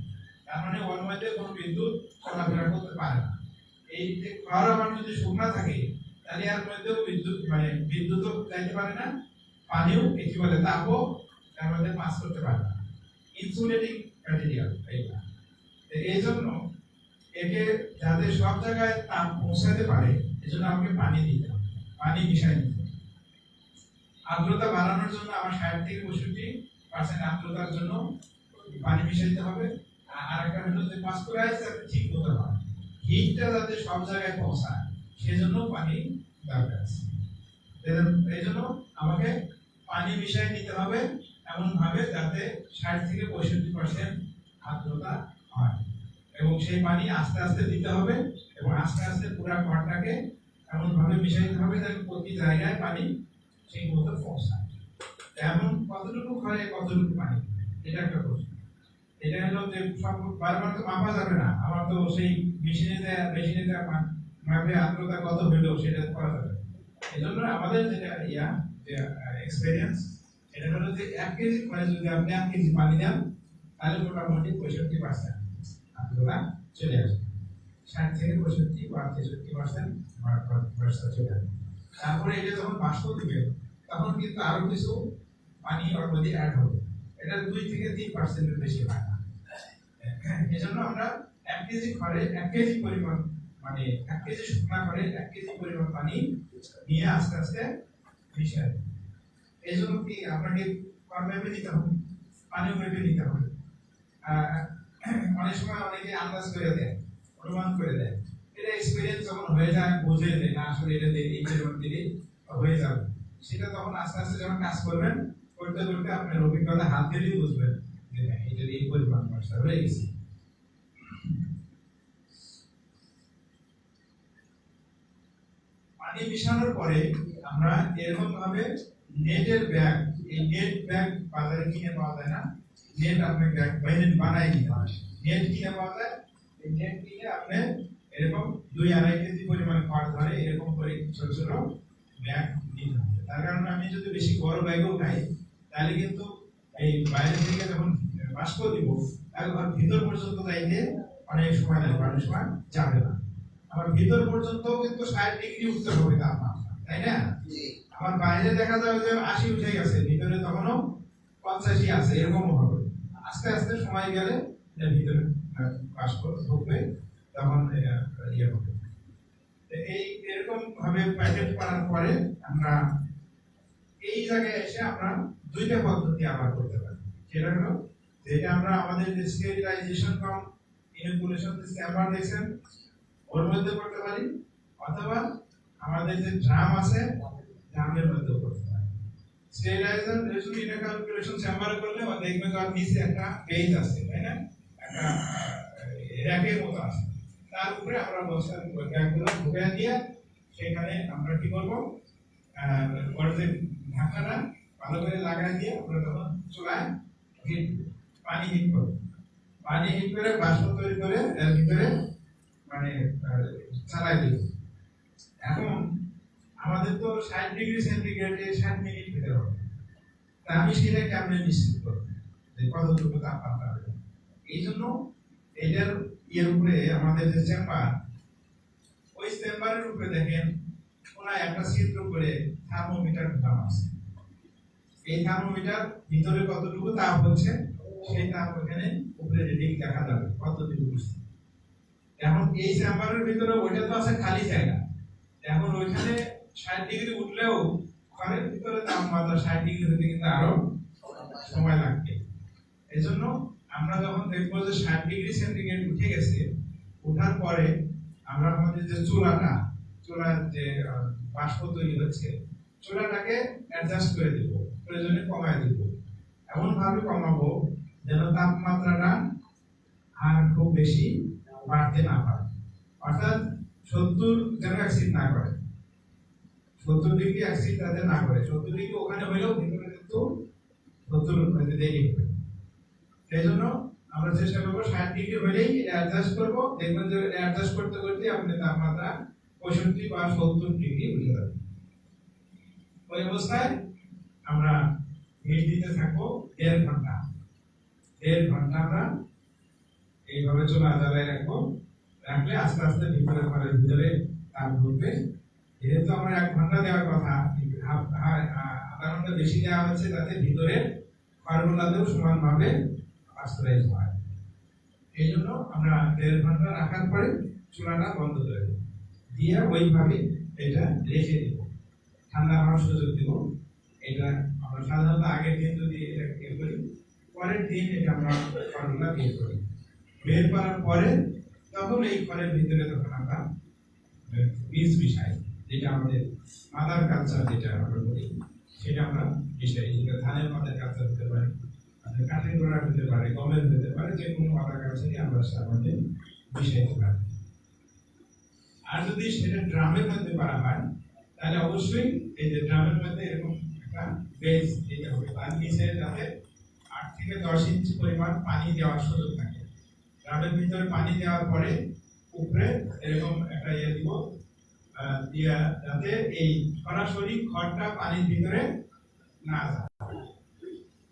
তার মানে ওর মধ্যে কোনো বিদ্যুৎ চলাফেরা করতে পারে না। এই যে খড় আবার যদি শুকনা থাকে, তাহলে এর মধ্যেও বিদ্যুৎও যাইতে পারে না, পানিও কি বলে তাপও তার মধ্যে পাস করতে পারে না। ইনসুলেটিং ম্যাটেরিয়াল এইটা। এই জন্য একে যাতে সব জায়গায় তাপ পৌঁছাতে পারে, এজন্য আমাকে পানি দিতে হবে, পানি মিশাই দিতে হবে। আর্দ্রতা বাড়ানোর জন্য আমার 60 থেকে 65% আর্দ্রতার জন্য পানি মিশাইতে হবে। আর একটা হলো যে পাস্তুরাইজ যাতে ঠিক হতে হয়, হিটটা যাতে সব জায়গায় পৌঁছায়, সেজন্য পানি দরকার আছে। এই জন্য আমাকে পানি মিশাই নিতে হবে এমন ভাবে যাতে 60 থেকে 65% আর্দ্রতা হয়, এবং সেই পানি আস্তে আস্তে দিতে হবে, এবং আস্তে আস্তে পুরো খড়টাকে এমন ভাবে মিশাইতে হবে যাতে প্রতি জায়গায় পানি সেই মতো পৌঁছায়। এমন কতটুকু খড়ে কতটুকু পানি, এটা একটা প্রশ্ন। এটা হলো যে সব বারবার তো মাপা যাবে না, আমার তো সেই মেশিনে মাপে আর্দ্রতা কত হইলো সেটা করা যাবে। এই জন্য আমাদের যেটা যে এক্সপেরিয়েন্স, এটা হলো যে 1 কেজি যদি আপনি 1 কেজি পানি দেন, তাহলে মোটামুটি 65% আর্দ্রতা চলে আসবে। 60 থেকে 65 বা 63% ময়েশ্চার চলে আসবে। তারপরে এটা যখন বাষ্প দিবে, তখন কিন্তু আরো কিছু পানি ওর মধ্যে অ্যাড হবে। এটা 2 থেকে 3% এর বেশি হয় না। এজন্য আমরা 1 কেজি খড়ে 1 কেজি পরিমাণ, 1 কেজি শুকনা খড়ে 1 কেজি পরিমাণ পানি নিয়ে আস্তে আস্তে মিশাই। এই জন্য কি আপনাকে খড় মেপে নিতে হবে, পানিও মেপে নিতে হবে। অনেক সময় অনেকে আন্দাজ করে দেয়, অনুমান করে দেয়। এটা এক্সপেরিয়েন্স যখন হয়ে যায়, বুঝে যে না আসলে এটা দিয়ে এই পরিমাণ দিলে হয়ে যাবে, সেটা তখন আস্তে আস্তে যখন কাজ করবেন, করতে করতে আপনার অভিজ্ঞতা হাত দিলেই বুঝবেন যে না এটা এই পরিমাণ ময়েশ্চার হয়ে গেছে। পানি মিশানোর পরে আমরা এরকম ভাবে নেটের ব্যাগ, এই নেট ব্যাগ বাজারে কিনে পাওয়া যায় না, নেট আপনি ব্যাগ বানাই নিতে হবে। নেট কিনে পাওয়া যায়, এই নেট কিনে আপনি এরকম 2-2.5 কেজি পরিমাণ খড় ধরে এরকম করে ছোট ছোট ব্যাগ নিতে হবে। তার কারণে আমি যদি বেশি বড় ব্যাগও খাই, তাহলে কিন্তু এই বাইরে থেকে যখন বাষ্প দিব, একবার ভিতর পর্যন্ত যাইতে অনেক সময় লাগবে, অনেক সময় যাবে না। আবার ভিতর পর্যন্ত কিন্তু 60 ডিগ্রি উঠতে হবে তাপমাত্রা, তাই না? আমার বাইরে দেখা যাবে যে 80 উঠে গেছে, ভিতরে তখনও 85 আছে, এরকমও হবে। আস্তে আস্তে সময় গেলে এর ভিতরে বাষ্প ঢুকবে, তখন হবে। এই এরকম ভাবে প্যাকেট করার পরে আমরা এই জায়গায় এসে আমরা দুইটা পদ্ধতি আবার করতে পারি। সেটা হলো যেটা আমরা আমাদের যে স্টেরিলাইজেশন কাম ইনকুলেশন চেম্বার দেখছেন ওর মধ্যে করতে পারি, অথবা আমাদের যে ড্রাম আছে ড্রামের মধ্যে করতে পারি। স্টেরিলাইজার রেশন ইনকুলেশন চেম্বারে করলে দেখবেন যে নিচে একটা পেজ আছে, তাই না, একটা র্যাকের মতো আছে, তার উপরে আমরা বস্তার ব্যাগগুলো ঢুকে দিয়ে সেখানে আমরা কি করবো, ওর যে ঢাকাটা ভালো করে লাগাই দিয়ে আমরা তখন চুলায় হিট পানি হিট করবো। পানি হিট করে বাষ্প তৈরি করে এর ভিতরে মানে চালাই দিব। এখন আমাদের তো 60 ডিগ্রি সেন্টিগ্রেডে 60 মিনিট হতে হবে, তা আমি সেটা কেমনে নিশ্চিত করবো যে কতটুকু তাপমাত্রা হবে? এই জন্য এটার ইয়ের উপরে আমাদের যে চেম্বার, ওই চেম্বারের উপরে দেখেন কোনায় একটা ছিদ্র করে থার্মোমিটার ঢোকানো আছে। এই থার্মোমিটার ভিতরে কতটুকু তাপ হচ্ছে সেই তাপ ওখানে উপরে রিডিং দেখা যাবে কতটুকু উঠছে। এখন এই চেম্বারের ভিতরে ওইটা তো আছে খালি জায়গা, এখন ওইখানে 60 ডিগ্রি উঠলেও ঘরের ভিতরে তাপমাত্রা 60 ডিগ্রি হতে কিন্তু আরো সময় লাগবে। এই জন্য আমরা যখন দেখবো যে 60 ডিগ্রি সেন্টিগ্রেড উঠে গেছে, ওঠার পরে আমরা আমাদের যে চুলার যে বাষ্প তৈরি হচ্ছে চুলাটাকে অ্যাডজাস্ট করে দিব, প্রয়োজনে কমায় দিব, এমন ভাবে কমাবো যেন তাপমাত্রাটা আর খুব বেশি বাড়তে না পারে। অর্থাৎ 70 যেন অ্যাক্সিড না করে, 70 ডিগ্রি অ্যাক্সিড যাতে না করে। 70 ডিগ্রি ওখানে হইলেও ভিতরে কিন্তু 70 হইতে দেরি হবে। সেই জন্য আমরা চেষ্টা করবো 60 ডিগ্রি হলেই এটা অ্যাডজাস্ট করবো, দেখবেন যে অ্যাডজাস্ট করতে করতে আপনার তাপমাত্রা 65 বা 70 ডিগ্রি উঠে যাবে। ওই অবস্থায় আমরা হিট দিতে থাকবো 1.5 ঘন্টা। 1.5 ঘন্টা আমরা এইভাবে চুলা জ্বালায় রাখবো, রাখলে আস্তে আস্তে ভিতরে ঘরের ভিতরে তাপ ঢুকবে। যেহেতু আমরা 1 ঘন্টা দেওয়ার কথা, আধা ঘন্টা বেশি দেওয়া হচ্ছে যাতে ভিতরে ঘরগুলাতেও সমানভাবে পাস্তুরাইজ হয়। এই জন্য আমরা 1.5 ঘন্টা রাখার পরে চুলাটা বন্ধ করে দেব, দিয়ে ওইভাবে এটা রেখে দিব, ঠান্ডা হওয়ার সুযোগ দিব। এটা আমরা সাধারণত আগের দিন যদি এটা বের করি, পরের দিন এটা আমরা ফর্মুলা বের করি। বের করার পরে তখন এই ঘরের ভিতরে তখন আমরা বীজ মিশাই, যেটা আমাদের মাদার কালচার যেটা আমরা বলি সেটা আমরা মিশাই। যেটা ধানের মাদার কালচার হতে পারে, কাঠের গোড়া হতে পারে, গমের হতে পারে, যে কোনো মাদার কালচারই আমরা আমাদের মিশাইতে পারি। আর যদি সেটা ড্রামের মধ্যে করা হয় তাহলে অবশ্যই এই যে ড্রামের মধ্যে এরকম একটা বেস দিতে হবে, তার নিচে যাতে 8 থেকে 10 ইঞ্চি পরিমাণ পানি দেওয়ার সুযোগ থাকে। ড্রামের ভিতরে পানি দেওয়ার পরে উপরে এরকম একটা ইয়ে দিব, দিয়া যাতে এই সরাসরি খড়টা পানির ভিতরে না যায়।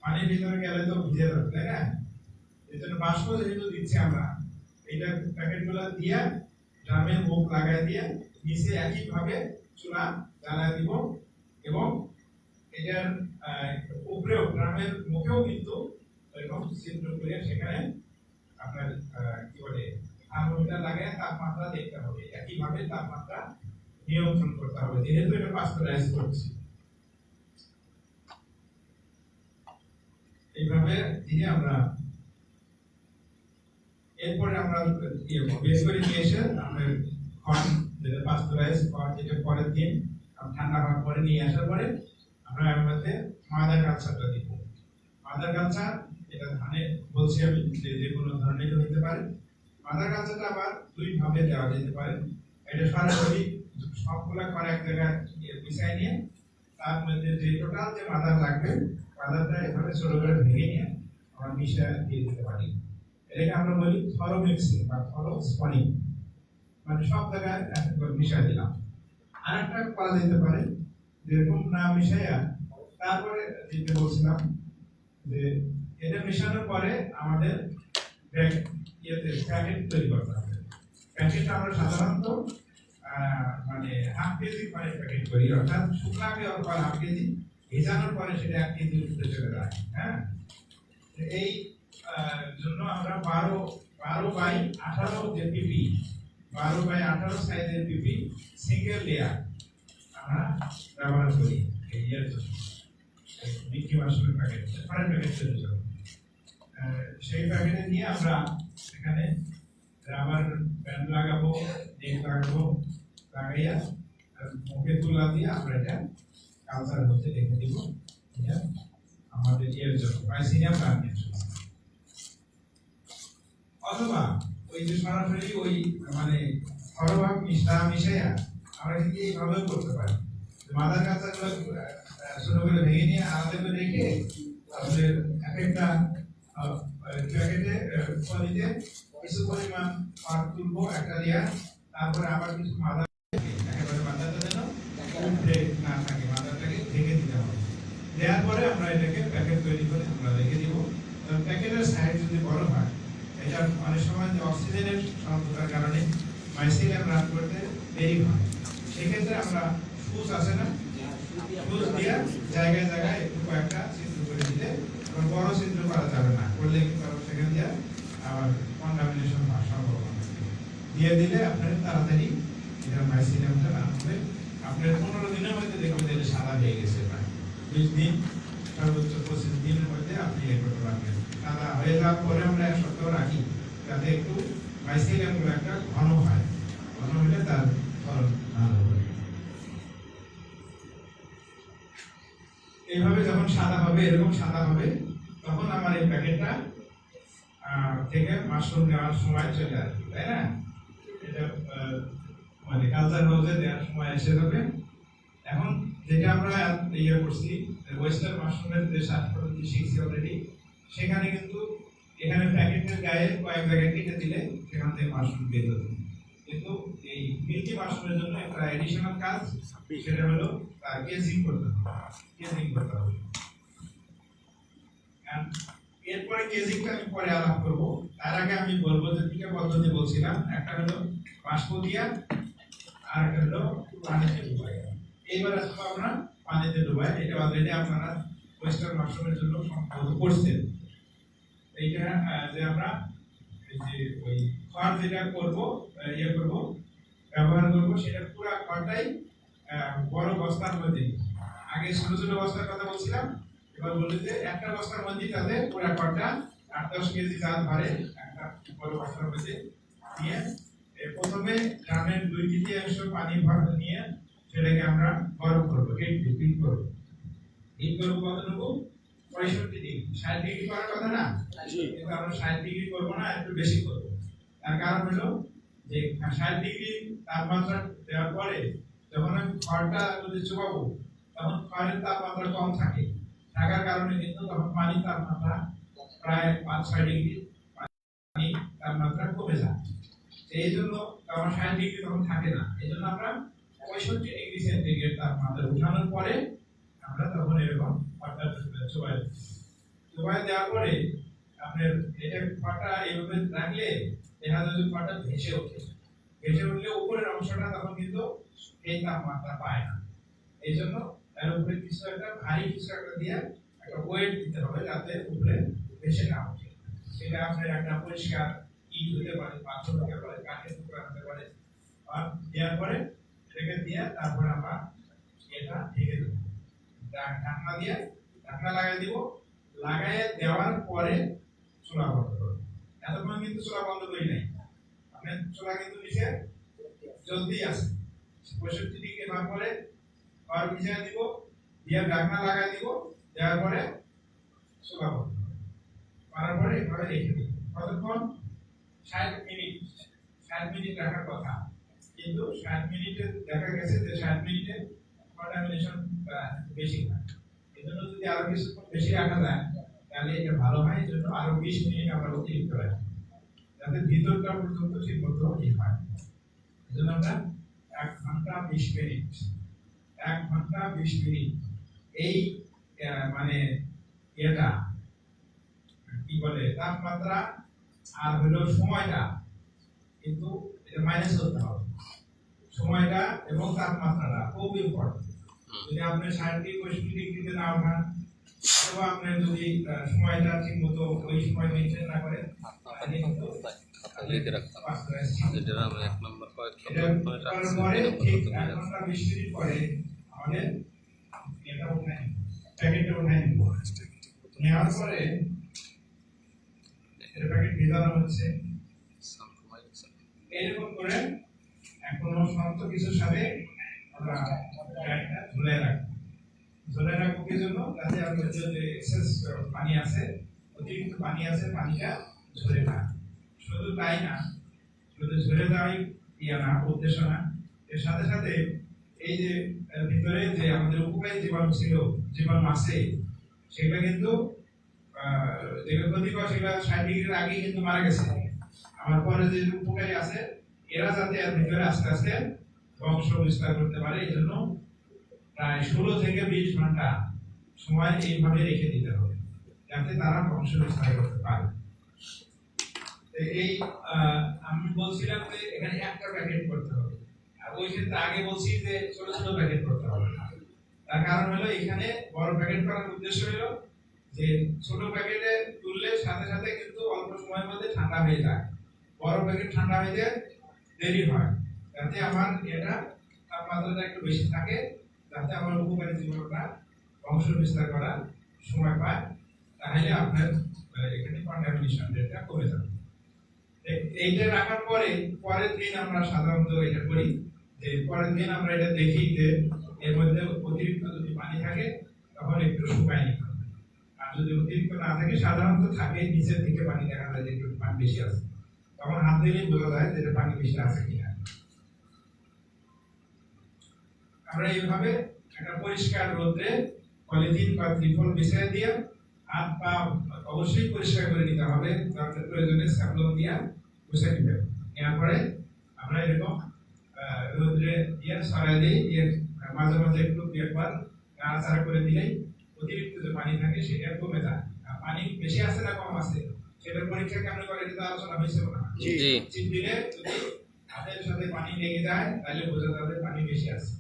পানির ভিতরে গেলে তো ভিজে যাবে, তাই না? এই জন্য বাষ্প যেহেতু দিচ্ছি আমরা, এইটা প্যাকেটগুলো দিয়ে ড্রামের মুখ লাগাই দিয়ে নিচে একইভাবে চুলা জ্বালা দিব, এবং এটার উপরেও ড্রামের মুখেও কিন্তু এরকম ছিদ্র করে সেখানে আপনার কি বলে থার্মোমিটার লাগায় তাপমাত্রা দেখতে হবে, একইভাবে তাপমাত্রা নিয়ন্ত্রণ করতে হবে, যেহেতু এটা পাস্তুরাইজ করছি। এইভাবে দিয়ে আমরা এরপরে আমরা বেশ করে নিয়ে এসে আমাদের কর্ন যেটা পাস্তুরাইজ কর্ন, যেটা পরের দিন ঠান্ডা হওয়ার পরে নিয়ে আসার পরে আমরা এর মধ্যে মাদার কালচারটা দিব। মাদার কালচার এটা ধানে বলছি আমি, যে কোনো ধরনের হতে পারে। মাদার কালচারটা আবার 2 ভাবে দেওয়া যেতে পারে। এটা সরাসরি সবগুলা করে এক জায়গায় মিশাই নিয়ে তার মধ্যে যে টোটাল যে মাদার লাগবে, মাদারটা এভাবে ছোট করে ভেঙে নিয়ে আমরা মিশিয়ে দিয়ে দিতে পারি। এটাকে আমরা বলি থরো মিক্সিং বা থরো স্পনিং, মানে সব জায়গায় মিশিয়ে দিলাম। আর একটা করা যেতে পারে যেরকম না মিশাইয়া তারপরে যেটা বলছিলাম যে এটা মেশানোর পরে আমাদের প্যাকেট তৈরি করতে হবে। প্যাকেটটা আমরা সাধারণত মানে 1/2 কেজি করে প্যাকেট করি, অর্থাৎ শুকনাকে অল্প 1/2 কেজি, ভেজানোর পরে সেটা 1 কেজি উঠতে চলে যায়। হ্যাঁ, এই জন্য আমরা 12 বাই 18 যে পিপি, 12 বাই 18 সাইজের পিপি সিঙ্গেল লেয়ার আমরা ব্যবহার করি এই এর জন্য, মিল্কি মাশরুমের প্যাকেট, ফরেন প্যাকেট তৈরি জন্য। সেই প্যাকেটে নিয়ে আমরা এখানে রাবার ব্যান্ড লাগাবো, নেট লাগাবো, লাগাইয়া মুখে তুলা দিয়ে আমরা এটা কালচারের মধ্যে রেখে দিব। এটা আমাদের ইয়ের জন্য পাইসিনিয়াম গার্মেন্টস। অথবা ওই যে সরাসরি ওই মানে ঘরোয়া মিশাইয়া আমরা কিন্তু এইভাবেও করতে পারি। মাদার কাঁচাগুলো ছোট করে ভেঙে নিয়ে আলাদা করে রেখে আমাদের একটা প্যাকেটে পলিতে কিছু পরিমাণ পাট তুলবো একটা লেয়ার, তারপরে আবার কিছু মাদার একেবারে মাদারটা যেন উঠে না থাকে, মাদারটাকে ঢেকে দিতে হবে। দেওয়ার পরে আমরা এটাকে প্যাকেট তৈরি করে আমরা রেখে দিব। প্যাকেটের সাইজ যদি বড় হয়, এটা অনেক সময় যে অক্সিজেনের স্বল্পতার কারণে মাইসিলিয়াম রান করতে দেরি হয়, সেক্ষেত্রে আমরা সুচ আছে না, সুচ দিয়ে জায়গায় জায়গায় একটু কয়েকটা ছিদ্র করে দিতে, বড় ছিদ্র করা যাবে না, করলে কিন্তু সেখান দিয়ে আবার কন্টামিনেশন হওয়ার সম্ভাবনা দিয়ে দিলে আপনার তাড়াতাড়ি এটা মাইসিলিয়ামটা রান হবে। আপনার 15 দিনের মধ্যে দেখবেন যে সাদা হয়ে গেছে, প্রায় 20 দিন সর্বোচ্চ 25 দিনের মধ্যে আপনি এ করতে পারবেন। সাদা হয়ে যাওয়ার পরে আমরা 1 সপ্তাহ রাখি, যাতে একটু মাইসিলিয়ামগুলো একটা ঘন হয়, ঘন হলে তার ফলন ভালো হবে। এইভাবে যখন সাদা হবে, এরকম সাদা হবে, তখন আমার এই প্যাকেটটা থেকে মাশরুম নেওয়ার সময় চলে আসবে, তাই না? এটা মানে কালচার হাউসে দেওয়ার সময় এসে যাবে। এখন যেটা আমরা ইয়ে করছি ওয়েস্টার্ন মাশরুমের যে শ্বাস পদ্ধতি শিখছি অলরেডি, সেখানে কিন্তু এখানে প্যাকেটের গায়ে কয়েক জায়গায় কেটে দিলে সেখান থেকে মাশরুম বের হবে। কিন্তু এই মিল্কি মাশরুমের জন্য একটা এডিশনাল কাজ, সেটা হলো তার কেজিং করতে হবে, কেজিং করতে হবে। এরপরে কেজিংটা আমি পরে আলাপ করবো। তার আগে আমি বলবো যে দুটো পদ্ধতি বলছিলাম, একটা হলো বাষ্প দিয়া, আর একটা হলো পানিতে ডুবাই। এইবার আসবো আমরা পানিতে ডুবাই। এটা অলরেডি আপনারা ওয়েস্টার্ন মাশরুমের জন্য সম্ভবত করছেন। এইটা যে আমরা এই যে ওই খড় যেটা করবো ইয়ে করবো ব্যবহার করবো, সেটা পুরো খড়টাই বড় বস্তার মধ্যে, আগে ছোট ছোট বস্তার কথা বলছিলাম, এবার বলি যে একটা বস্তার মধ্যে তাদের পুরো খড়টা 8-10 কেজি জাত ভরে একটা বড় বস্তার মধ্যে নিয়ে প্রথমে ড্রামের 2/3 পানি ভরে নিয়ে সেটাকে আমরা গরম করবো, হিট করবো। হিট করবো কতটুকু? 65 ডিগ্রি। 60 ডিগ্রি করার কথা না, কিন্তু আমরা 60 ডিগ্রি করবো না, একটু বেশি করবো। তার কারণ হলো যে 60 ডিগ্রি তাপমাত্রা দেওয়ার পরে যখন আমি খড়টা যদি চুবাবো, তখন খড়ের তাপমাত্রা কম থাকে, থাকার কারণে কিন্তু তখন পানির তাপমাত্রা প্রায় 5-6 ডিগ্রি পানি তাপমাত্রা কমে যায়। এই জন্য তখন 60 ডিগ্রি তখন থাকে না, এই জন্য আমরা 65 ডিগ্রি সেন্টিগ্রেড তাপমাত্রা উঠানোর পরে আমরা তখন এরকম খড়টা চুবাই দেওয়ার পরে আপনার এটা খড়টা এইভাবে রাখলে দেখা যায় যে খড়টা ভেসে ওঠে, ভেসে উঠলে উপরের অংশটা তখন কিন্তু এই তাপমাত্রা পায় না। এই জন্য এর উপরে কিছু একটা ভারী কিছু একটা দিয়ে একটা ওয়েট দিতে হবে, যাতে উপরে ভেসে না ওঠে। সেটা আপনার একটা পরিষ্কার ইট হতে পারে, পাথর হতে পারে, কাঠের টুকরা হতে পারে। আর দেওয়ার পরে এটাকে দিয়ে তারপরে আমরা এটা ঢেকে দেবো, ঢাকনা দিয়ে ঢাকনা লাগাই দিব। লাগাই দেওয়ার পরে চুলা বন্ধ করবো। এতক্ষণ কিন্তু চুলা বন্ধ করি নাই, আপনার চুলা কিন্তু নিচে জ্বলতেই আছে। 65 ডিগ্রি হওয়ার পরে আর ভিজিয়ে দিব, দিয়ে ঢাকনা লাগাই দিব, দেওয়ার পরে চুলা বন্ধ করার পরে এভাবে রেখে দিব। কতক্ষণ? 60 মিনিট। 60 মিনিট রাখার কথা, কিন্তু 60 মিনিটে দেখা গেছে যে 60 মিনিটে কন্টামিনেশন বেশি হয়। এজন্য যদি আরো কিছুক্ষণ বেশি রাখা যায় তাহলে এটা ভালো হয়। এই জন্য আরো 20 মিনিট আমরা অতিরিক্ত রাখি, যাতে ভিতরটা পর্যন্ত ঠিক মতো হয়। এজন্য আমরা 1 ঘন্টা 20 মিনিট 1 ঘন্টা 20 মিনিট এই মানে এটা কি বলে তাপমাত্রা আর হলো সময়টা, কিন্তু এটা মাইনাস করতে হবে। সময়টা এবং তাপমাত্রাটা খুব ইম্পর্টেন্ট। যদি আপনি 60-65 ডিগ্রিতে না ওঠান, অথবা আপনি যদি সময়টা ঠিক মতো ওই সময় মেনটেন না করেন, তাহলে কিন্তু লিখে রাখতাম যেটা আমি 1 নম্বর পরে ঠিক 1 ঘন্টা 20 মিনিট পরে আমাদের এটা উঠাই প্যাকেটটা উঠাই নিব। নেওয়ার পরে এটা প্যাকেট ভেজানো হচ্ছে, এরকম করে এখনো শক্ত কিছুর সাথে আমরা প্যাডটা ঝুলে রাখবো। ঝুলে রাখবো কি জন্য? যাতে আমাদের যে এক্সেস পানি আছে, অতিরিক্ত পানি আছে, পানিটা ঝরে না। শুধু তাই না, শুধু ঝরে যাওয়াই না, উদ্দেশ্য না, এর সাথে সাথে এই যে ভিতরে যে আমাদের উপকারী জীবাণু ছিল, জীবাণু আছে, সেগুলো কিন্তু যেগুলো ক্ষতিকর সেগুলো 60 ডিগ্রির আগে কিন্তু মারা গেছে। আমার পরে যে উপকারী আছে এরা যাতে এর ভিতরে আস্তে আস্তে বংশ বিস্তার করতে পারে, এই জন্য প্রায় 16 থেকে 20 ঘন্টা সময় এইভাবে রেখে দিতে হবে যাতে তারা বংশ বিস্তার করতে পারে। এই আমি বলছিলাম যে এখানে একটা প্যাকেট করতে হবে, আর ওই ক্ষেত্রে আগে বলছি যে ছোট ছোট প্যাকেট করতে হবে। তার কারণ হলো এখানে বড় প্যাকেট করার উদ্দেশ্য হলো যে ছোট প্যাকেটে তুললে সাথে সাথে কিন্তু অল্প সময়ের মধ্যে ঠান্ডা হয়ে যায়, বড় প্যাকেট ঠান্ডা হয়ে যায় দেরি হয়, যাতে আমার এটা তাপমাত্রাটা একটু বেশি থাকে, যাতে আমার উপকারী জীবাণুরা বংশ বিস্তার করার সময় পায়, তাহলে আপনার এখানে কন্টামিনেশন রেটটা কমে যাবে। এইটা রাখার পরে পরের দিন আমরা সাধারণত এটা করি যে পরের দিন আমরা এটা দেখি যে এর মধ্যে অতিরিক্ত যদি পানি থাকে তখন একটু শুকায় নিতে হবে, আর যদি অতিরিক্ত না থাকে, সাধারণত থাকে নিচের দিকে পানি দেখা যায় যে একটু পানি বেশি আছে, তখন হাত দিলেই বোঝা যায় যে পানি বেশি আছে কিনা। আমরা এইভাবে একটা পরিষ্কার রোদ্রে পলিথিন বা ত্রিপল বিছিয়ে দিয়ে হাত পা অবশ্যই পরিষ্কার করে নিতে হবে, তারপরে প্রয়োজনে সাবলন দিয়ে মুছে নিতে হবে। এরপরে আমরা এরকম রোদ্রে দিয়ে সরাই দিই, এর মাঝে মাঝে একটু একবার নাড়াচাড়া করে দিলেই অতিরিক্ত যে পানি থাকে সেটা কমে যায়। আর পানি বেশি আছে না কম আছে সেটার পরীক্ষা কেমন করে এটা আলোচনা হয়েছিল না? জি। চিপ দিলে যদি হাতের সাথে পানি লেগে যায় তাহলে বোঝা যাবে পানি বেশি আছে,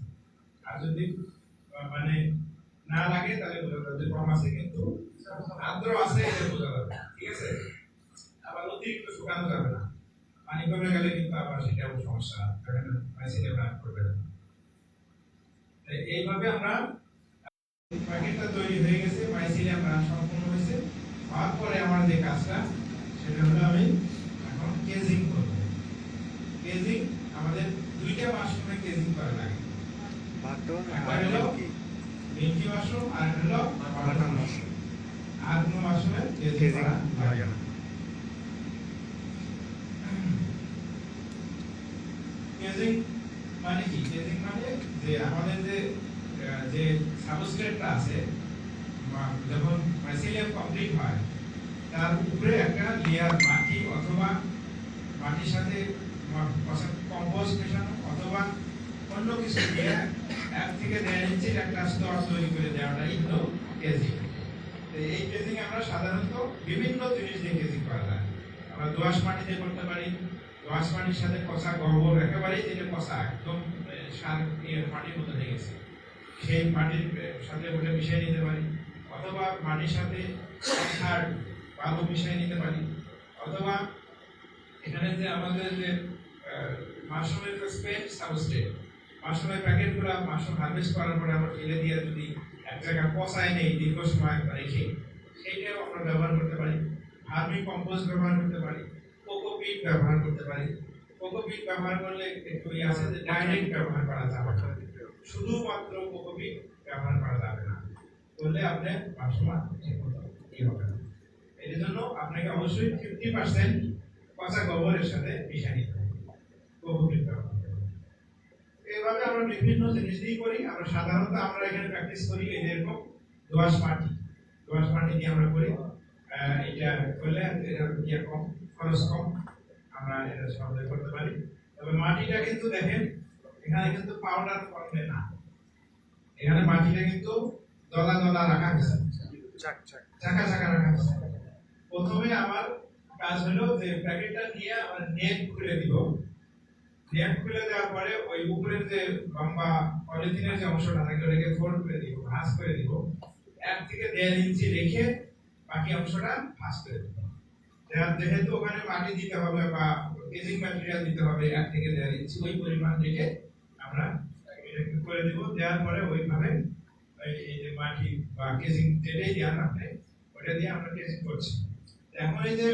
আর যদি মানে না লাগে তাহলে বোঝা যাবে কম আছে, কিন্তু আর্দ্র আছে এটা বোঝা যাবে। ঠিক আছে, আবার অতিরিক্ত শুকানো যাবে না, পানি কমে গেলে কিন্তু আবার সেটাও সমস্যা, মাইসিলিয়াম রান করবে না। এইভাবে আমরা প্যাকেটটা তৈরি হয়ে গেছে, মাইসিলিয়াম রান সম্পূর্ণ হয়েছে। তারপরে আমার যে কাজটা সেটা হলো আমি এখন কেজিং করব। কেজিং আমাদের 2টা মাশরুমে কেজিং করা লাগে, একটা হলো মিল্কি মাশরুম আর একটা হলো বাটার মাশরুম। আর কোনো মাশরুমে কেজিং করা লাগে না। কেজিং মানে কি? কেজিং মানে যে আমাদের যে সাবস্ট্রেটটা আছে, যখন মাইসিলিয়াম কমপ্লিট হয় তার উপরে একটা লেয়ার মাটি অথবা মাটির সাথে কম্পোস্ট মেশানো অথবা অন্য কিছু দিয়ে 1 থেকে 1.5 ইঞ্চির একটা স্তর তৈরি করে দেওয়াটাই হলো কেজিং। এই কেজিং আমরা সাধারণত বিভিন্ন জিনিস দিয়ে কেজিং করা যায়। আমরা দোআঁশ মাটি দিয়ে করতে পারি, দোআঁশ মাটির সাথে পচা গোবর, একেবারেই যেটা পচা একদম সার মাটির মতো হয়ে গেছে, সেই মাটির সাথে ওটা মিশিয়ে নিতে পারি, অথবা মাটির সাথে সার বালু মিশিয়ে নিতে পারি, অথবা এখানে যে আমাদের যে মাশরুমের স্পেন্ট সাবস্ট্রেট, মাশরুমের প্যাকেটগুলো মাশরুম হারভেস্ট করার পরে আমরা ফেলে দিয়ে যদি এক জায়গায় পচায় নেই দীর্ঘ সময় রেখে, সেইটাও আমরা ব্যবহার করতে পারি। ভার্মি কম্পোস্ট ব্যবহার করতে পারি, কোকোপিট ব্যবহার করতে পারি। কোকোপিট ব্যবহার করলে একটু আছে যে ডাইরেক্ট ব্যবহার করা যাবে না, শুধুমাত্র কোকোপিট ব্যবহার করা যাবে না, করলে আপনি মাশরুম ঠিক হবে না। এর জন্য আপনাকে অবশ্যই 50% পচা গোবরের সাথে মিশিয়ে নিতে হবে, কোকোপিট ব্যবহার করতে হবে। এইভাবে আমরা বিভিন্ন জিনিস দিয়ে করি। আমরা সাধারণত আমরা এখানে প্র্যাকটিস করি এই যেরকম দোআঁশ মাটি দিয়ে আমরা করি। এটা করলে এটা কম খরচ কম, আমরা এটা সহজে করতে পারি। তবে মাটিটা কিন্তু দেখেন এখানে কিন্তু পাউডার ফর্মে না, এখানে মাটিটা কিন্তু দলা দলা রাখা হয়েছে, চাকা চাকা রাখা হয়েছে। প্রথমে আমার কাজ হলো যে প্যাকেটটা নিয়ে আমরা নেট খুলে দিব। নেট খুলে দেওয়ার পরে ওই উপরের যে লম্বা পলিথিনের যে অংশটা থাকে ওটাকে ফোল্ড করে দিব, ভাঁজ করে দিব। 1 থেকে 1.5 ইঞ্চি রেখে বাকি অংশটা ভাঁজ করে দিব। যেহেতু ওখানে মাটি দিতে হবে বা কেজিং ম্যাটেরিয়াল দিতে হবে 1 থেকে 1.5 ইঞ্চি, ওই পরিমাণ রেখে আমরা এটাকে করে দিব। দেওয়ার পরে ওইভাবে এই যে মাটি বা কেজিং যেটাই দেন আপনি ওটা দিয়ে আমরা কেজিং করছি। এখন এই যে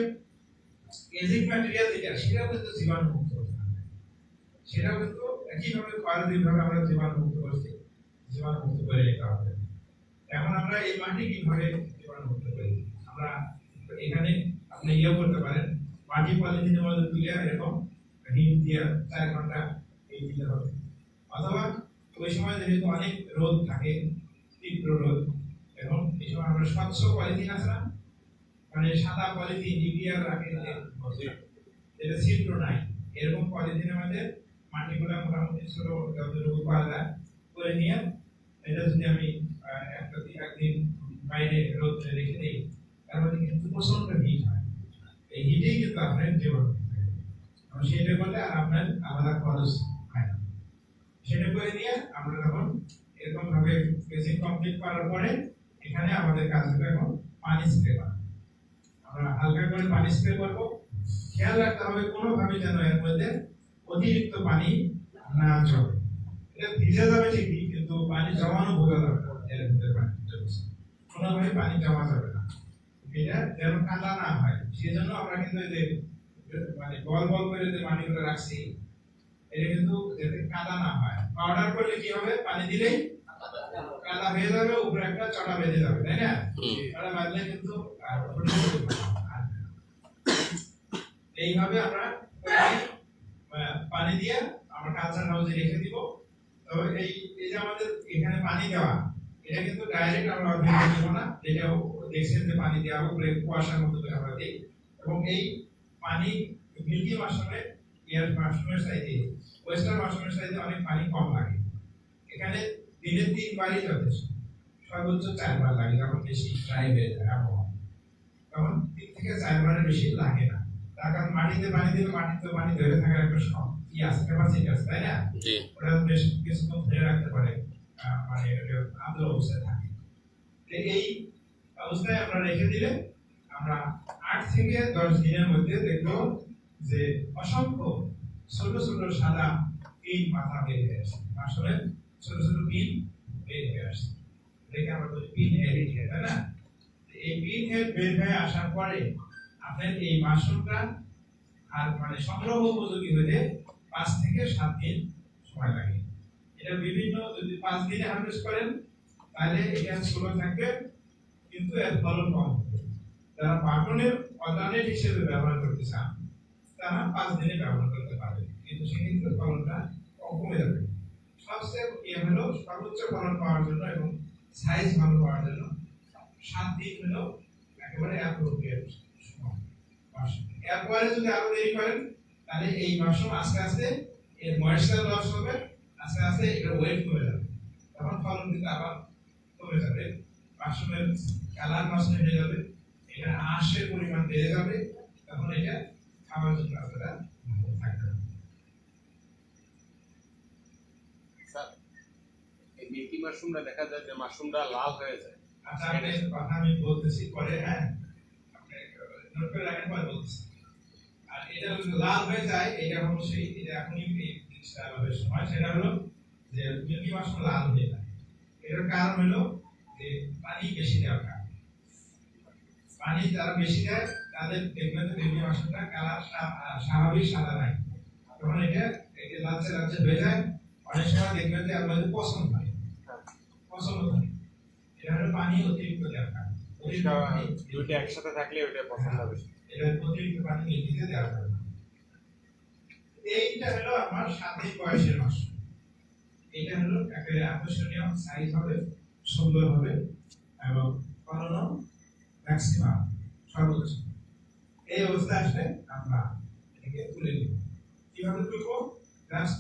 কেজিং ম্যাটেরিয়াল যেটা সেটাও কিন্তু জীবাণুমুক্ত, সেটাও কিন্তু একইভাবে পদ্ধতিভাবে আমরা জীবাণুমুক্ত করছি, জীবাণুমুক্ত করে নিতে হবে। এখন আমরা এই মাটি কিভাবে জীবাণুমুক্ত করি? আমরা এখানে আপনি ইয়ে করতে পারেন, মাটি পলিথিনের মধ্যে তুলে এরকম হিট দিয়ে 4 ঘন্টা এই দিতে হবে। অথবা ওই সময় যেহেতু অনেক রোদ থাকে, তীব্র রোদ, এবং এই সময় আমরা স্বচ্ছ পলিথিন আছে না, মানে সাদা পলিথিন ইপিআর রাখে, যেটা ছিদ্র নাই, এরকম পলিথিনের মধ্যে মাটিগুলো মোটামুটি ছোট যতটুকু পাওয়া যায় করে নিয়ে এটা যদি আমি একদিন বাইরে রোদে রেখে দিই, তার মধ্যে কিন্তু প্রচন্ড হিট হয়। এই হিটেই কিন্তু আপনার জীবাণু, সেটা করলে আর আপনার আলাদা খরচ হয় না। সেটা করে নিয়ে আমরা তখন এরকম ভাবে বেসিক কমপ্লিট করার পরে এখানে আমাদের কাজ হলো এখন পানি স্প্রে করা। আমরা হালকা করে পানি স্প্রে করবো। খেয়াল রাখতে হবে কোনোভাবে যেন এর মধ্যে অতিরিক্ত পানি না জমে। এটা ভিজে যাবে ঠিকই, কিন্তু পানি জমানো বোঝা যাবে না, এর ভিতরে পানি জমছে, কোনোভাবে পানি জমা যাবে না। এটা যেন কাদা না হয়, সেজন্য আমরা কিন্তু এই যে মানে বল বল করে যে মাটিগুলো রাখছি, এটা কিন্তু যাতে কাদা না হয়। পাউডার করলে কি হবে, পানি দিলেই কাদা হয়ে যাবে, উপরে একটা চড়া বেঁধে যাবে, তাই না? চড়া বাঁধলে কিন্তু এইভাবে আমরা পানি দিয়ে আমরা কালচার হাউসে রেখে দিব। তবে এই যে আমাদের এখানে পানি দেওয়া, এটা কিন্তু ডাইরেক্ট আমরা অভিযোগ দেব না, যেটা দেখছেন যে পানি দেওয়া উপরে কুয়াশার মতো করে আমরা দিই। এবং এই পানি মিল্কি মাশরুমের এয়ার মাশরুমের চাইতে ওয়েস্টার্ন মাশরুমের চাইতে অনেক পানি কম লাগে। এখানে দিনে 3 বারই যথেষ্ট, সর্বোচ্চ 4 বার লাগে যখন বেশি ড্রাই হয়ে যায় আবহাওয়া, তখন 3 থেকে 4 বারের বেশি লাগে না। তার কারণ মাটিতে পানি দিলে মাটিতে পানি ধরে থাকার একটা আছে, ক্যাপাসিটি আছে, তাই না? ওটা বেশ কিছুক্ষণ ধরে রাখতে পারে, মানে আর্দ্র অবস্থায় থাকে। এই অবস্থায় আমরা রেখে দিলে আমরা 8 থেকে 10 দিনের মধ্যে দেখবো যে অসংখ্য ছোট ছোট সাদা পিন মাথা বের হয়ে আসছে, আসলে ছোট ছোট পিন বের হয়ে আসছে, দেখে আমরা বলি পিন হেড, তাই না? এই পিন হেড বের হয়ে আসার পরে আপনার এই মাশরুমটা আর মানে সংগ্রহ উপযোগী হতে 5 থেকে 7 দিন সময় লাগে। এটা বিভিন্ন, যদি 5 দিনে হারভেস্ট করেন তাহলে এটা ছোট থাকবে, কিন্তু এর ফলন কম হবে। যারা বাটনের অল্টারনেট হিসেবে ব্যবহার করতে চান তারা 5 দিনে ব্যবহার করতে পারবে, কিন্তু সেক্ষেত্রে ফলনটা কমে যাবে। সবচেয়ে হলো সর্বোচ্চ ফলন পাওয়ার জন্য এবং সাইজ ভালো পাওয়ার জন্য 7 দিন হলো একেবারে অ্যাপ্রোপ্রিয়েট সময়। এরপরে যদি আরো দেরি করেন তাহলে এই মাশরুম আস্তে আস্তে এর ময়েশ্চার লস হবে, আস্তে আস্তে এটা ওয়েট কমে যাবে, তখন ফলন কিন্তু আবার কমে যাবে, মাশরুমের কালার নষ্ট হয়ে যাবে, এটা আঁশের পরিমাণ বেড়ে যাবে, তখন এটা খাওয়ার জন্য আপনারা থাকবে না। এই মিল্কি মাশরুমটা দেখা যায় যে মাশরুমটা লাল হয়ে যায়। আচ্ছা, কথা আমি বলতেছি পরে, হ্যাঁ আপনি নোট করে রাখেন, পরে বলতেছি। আর এটা লাল হয়ে যায়, এটা হলো সেই, এটা এখনই এই জিনিসটা লাভের সময়, সেটা হলো যে মিল্কি মাশরুম লাল হয়ে যায়। এর কারণ হলো যে পানি বেশি দেওয়ার কারণে। পানি যারা বেশি দেয় তাদের দেখবেন যে মিল্কি মাশরুমটা কালার স্বাভাবিক সাদা নাই, তখন এটা লালচে লালচে হয়ে যায়। অনেক সময় দেখবেন যে আপনাদের পছন্দ হয়, পছন্দ হয়, এটা হলো পানি অতিরিক্ত দেওয়ার কারণে। দুইটা একসাথে থাকলে ওটা পছন্দ হবে, এটা অতিরিক্ত পানি মিল্কিতে দেওয়ার কারণে। এইটা হলো আমার 7 দিন বয়সের মাশরুম। এটা হলো একেবারে আকর্ষণীয়, সাইজ হবে, সুন্দর হবে এবং ফলনও ম্যাক্সিমাম, সর্বোচ্চ। এই অবস্থা আসলে আমরা এটাকে তুলে নিব। কিভাবে তুলবো? জাস্ট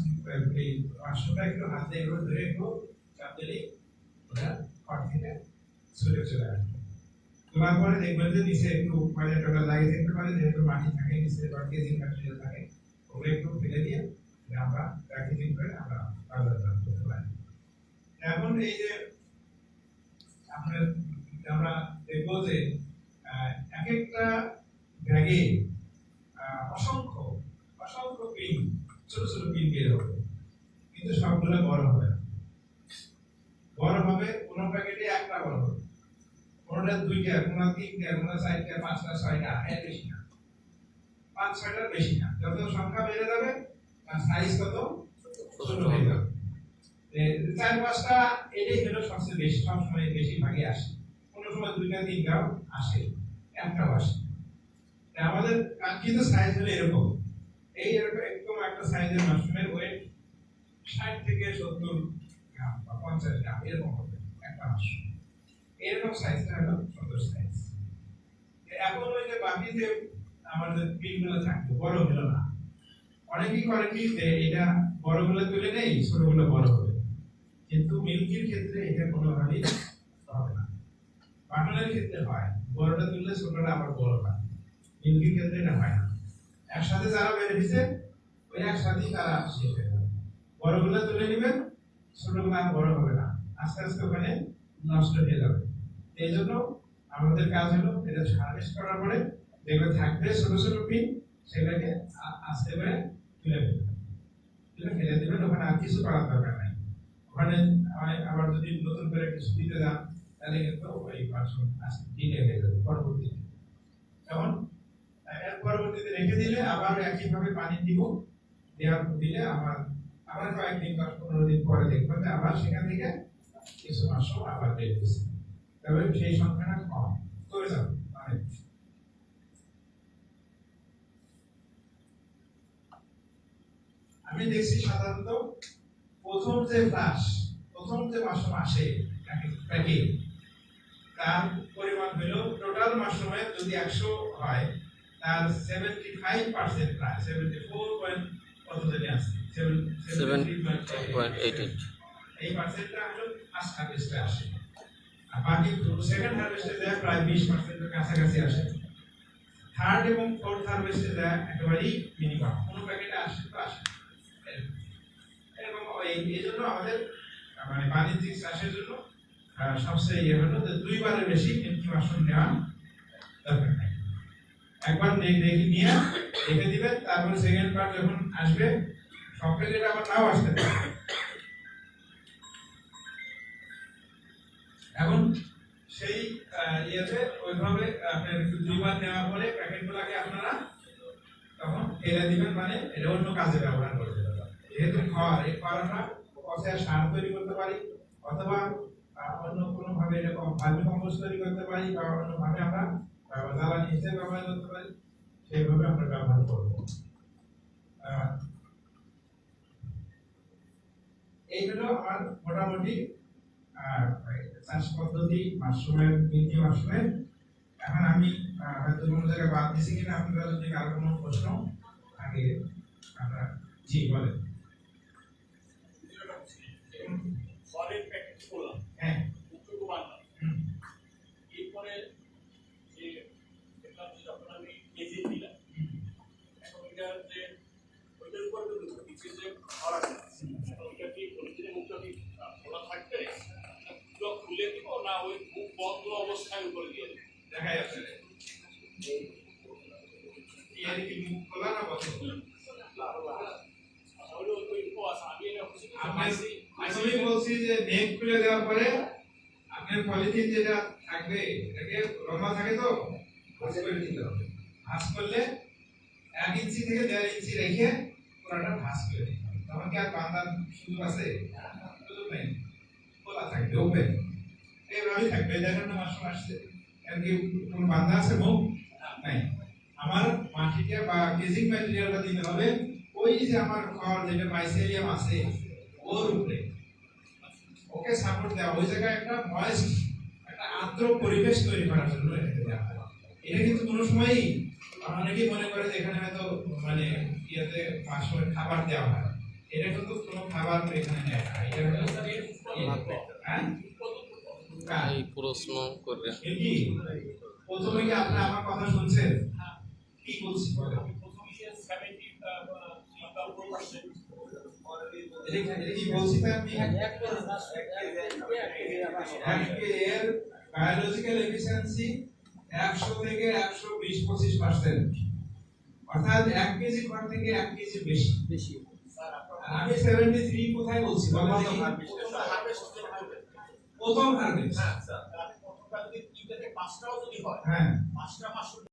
এই মাশরুমটা একটু হাত দিয়ে ধরে একটু চাপ দিলেই ওটা খড় থেকে ছুটে চলে আসবে। তোলার পরে দেখবেন যে নিচে একটু ময়দা টয়দা লাগিয়ে থাকতে পারে, যেহেতু মাটি থাকে নিচে বা কেজিং ম্যাটেরিয়াল থাকে, ওগুলো একটু ফেলে দিয়ে আমরা প্যাকেজিং করে আমরা বাজারজাত করতে পারি। এখন এই যে আমরা দেখবো যে এক একটা ব্যাগে অসংখ্য অসংখ্য পিন, ছোট ছোট পিন বের হবে, কিন্তু সবগুলো বড় হবে না। বড় হবে কোনো প্যাকেটে একটা বড় হবে, কোনোটা 2টা, কোনো 3টা, কোনো 4টা, 5টা, 6টা, এর বেশি না, 5-6টার বেশি না। যত সংখ্যা বেড়ে যাবে আর সাইজ কত ছোট হয়ে যাবে। 4-5টা এটাই হলো সবচেয়ে বেশি, সবসময় বেশিরভাগই আসে, কোনো সময় 2টা-3টাও আসে, একটাও আসে। আমাদের কাঙ্ক্ষিত সাইজ হলো এরকম, এই এরকম একটা সাইজের মাশরুমের ওয়েট 60 থেকে 70 গ্রাম বা 50 গ্রাম এরকম হবে একটা মাশরুম। এরকম সাইজটা হলো সুন্দর সাইজ। এখন ওই যে বাকি যে আমাদের পিনগুলো থাকতো বড় হলো না, অনেকেই করে কি যে এটা বড়গুলো তুলে নেই, ছোটগুলো বড় হবে, কিন্তু মিল্কির ক্ষেত্রে এটা কোনোভাবেই হবে না। বাটনের ক্ষেত্রে হয়, বড়টা তুললে ছোটটা আবার বড় হয়, মিল্কির ক্ষেত্রে এটা হয় না। একসাথে যারা বেরিয়েছে ওই একসাথেই তারা শেষ হয়ে যাবে। বড়গুলো তুলে নেবেন, ছোটগুলো আর বড় হবে না, আস্তে আস্তে ওখানে নষ্ট হয়ে যাবে। এই জন্য আমাদের কাজ হলো এটা হারভেস্ট করার পরে যেগুলো থাকবে ছোট ছোট পিন সেগুলোকে আস্তে করে তুলে ফেলবেন, তুলে ফেলে দেবেন, ওখানে আর কিছু করার দরকার নাই। ওখানে আবার যদি নতুন করে কিছু দিতে যান তাহলে কিন্তু ওই মাশরুম আস্তে ডিলে হয়ে যাবে পরবর্তীতে। যেমন এর পরবর্তীতে রেখে দিলে আবার একইভাবে পানি দিব, দেওয়ার দিলে আবার কয়েকদিন 10-15 দিন পরে দেখবেন যে আবার সেখান থেকে কিছু মাশরুম আবার বের হয়েছে, তবে সেই সংখ্যাটা কম কমে যাবে অনেক। আমি দেখছি সাধারণত প্রথম যে মাশরুম আসে প্যাকে, তার পরিমাণ হলো টোটাল মাশরুমের যদি 100 হয় তার 75% প্রায় 74 কত জানি আছে, 7.88 এই পার্সেন্টটা হলো ফার্স্ট হারভেস্টে আসে, আর বাকি সেকেন্ড হারভেস্টে যায় প্রায় 20% এর কাছাকাছি আসে, থার্ড এবং ফোর্থ হারভেস্টে যায় একেবারেই মিনিমাম, কোনো প্যাকেটে আসে তো আসে এরকম। এই জন্য আমাদের মানে বাণিজ্যিক চাষের জন্য সবচেয়ে ইয়ে হলো যে 2বারের বেশি মিল্কি মাশরুম নেওয়া দরকার নাই। একবার নিয়ে রেখে দিবেন, তারপর সেকেন্ড বার যখন আসবে সব প্যাকেট আবার নাও আসতে পারে। এখন সেই ইয়েতে ওইভাবে আপনার 2বার নেওয়ার পরে প্যাকেটগুলোকে আপনারা তখন ফেলে দিবেন, মানে এটা অন্য কাজে ব্যবহার করতে পারবেন। যেহেতু খড়, এই খড় আমরা পচা সার তৈরি করতে পারি, অথবা অন্য কোনো ভাবে এরকম ভার্মি কম্পোস্ট তৈরি করতে পারি, বা অন্য ভাবে আমরা জ্বালানি হিসেবে ব্যবহার করতে পারি, সেইভাবে আমরা ব্যবহার করব। এই হলো আমার মোটামুটি চাষ পদ্ধতি মাশরুমের, মিল্কি মাশরুমের। এখন আমি হয়তো কোনো জায়গায় বাদ দিয়েছি কিনা, আপনারা যদি কারো কোনো প্রশ্ন আগে আমরা জি বলেন। হ্যাঁ, এরপরে যে যখন আমি কেজি দিলাম, এখন যে ওইটার উপর কিছু যে খরা ওইটা কি পলিথিনের মুখটা কি খোলা থাকবে, খুলে দিব না ওই মুখ বন্ধ অবস্থায় উপরে দিয়ে দেবো? দেখা যাচ্ছে কি মুখ খোলা না বন্ধ? আমি বলছি যে নেক খুলে দেওয়ার পরে আপনার পলিথিন যেটা থাকবে এটাকে লম্বা থাকে তো ভাঁজ করে দিতে হবে। ভাঁজ করলে 1 ইঞ্চি থেকে 1.5 ইঞ্চি রেখে পুরোটা ভাঁজ করে দিতে হবে। তখন কি আর বাঁধার সুযোগ আছে? সুযোগ নেই, খোলা থাকবে, ওপেন এইভাবেই থাকবে। দেখেন না মাশরুম আসছে, এর কি কোনো বাঁধা আছে? মুখ নাই। আমার মাটিটা বা কেজিং ম্যাটেরিয়ালটা দিতে হবে ওই যে আমার খড় যেটা মাইসেলিয়াম আছে ওর উপরে, ওকে সাপোর্ট দেওয়া, ওই জায়গায় একটা ময়েস্ট, একটা আর্দ্র পরিবেশ তৈরি করার জন্য এটাকে দেওয়া হয়। এটা কিন্তু কোনো সময়ই অনেকেই মনে করে যে এখানে হয়তো মানে ইয়েতে মাশরুমের খাবার দেওয়া হয়, এটা কিন্তু কোনো খাবার এখানে নেয় না। এটা হলো এই প্রশ্ন করে কি প্রথমে কি আপনি আমার কথা শুনছেন? কি বলছি বলেন? কি বলছি আমি? এর বায়োলজিক্যাল এফিসিয়েন্সি 100 থেকে 120-25%, অর্থাৎ 1 কেজি খড় থেকে 1 কেজি বেশি। আমি 73 কোথায় বলছি বলেন দেখি? প্রথম হারভেস্ট, হ্যাঁ স্যার, প্রথমটা যদি 3 থেকে 5টাও যদি হয়, হ্যাঁ 5টা মাশরুম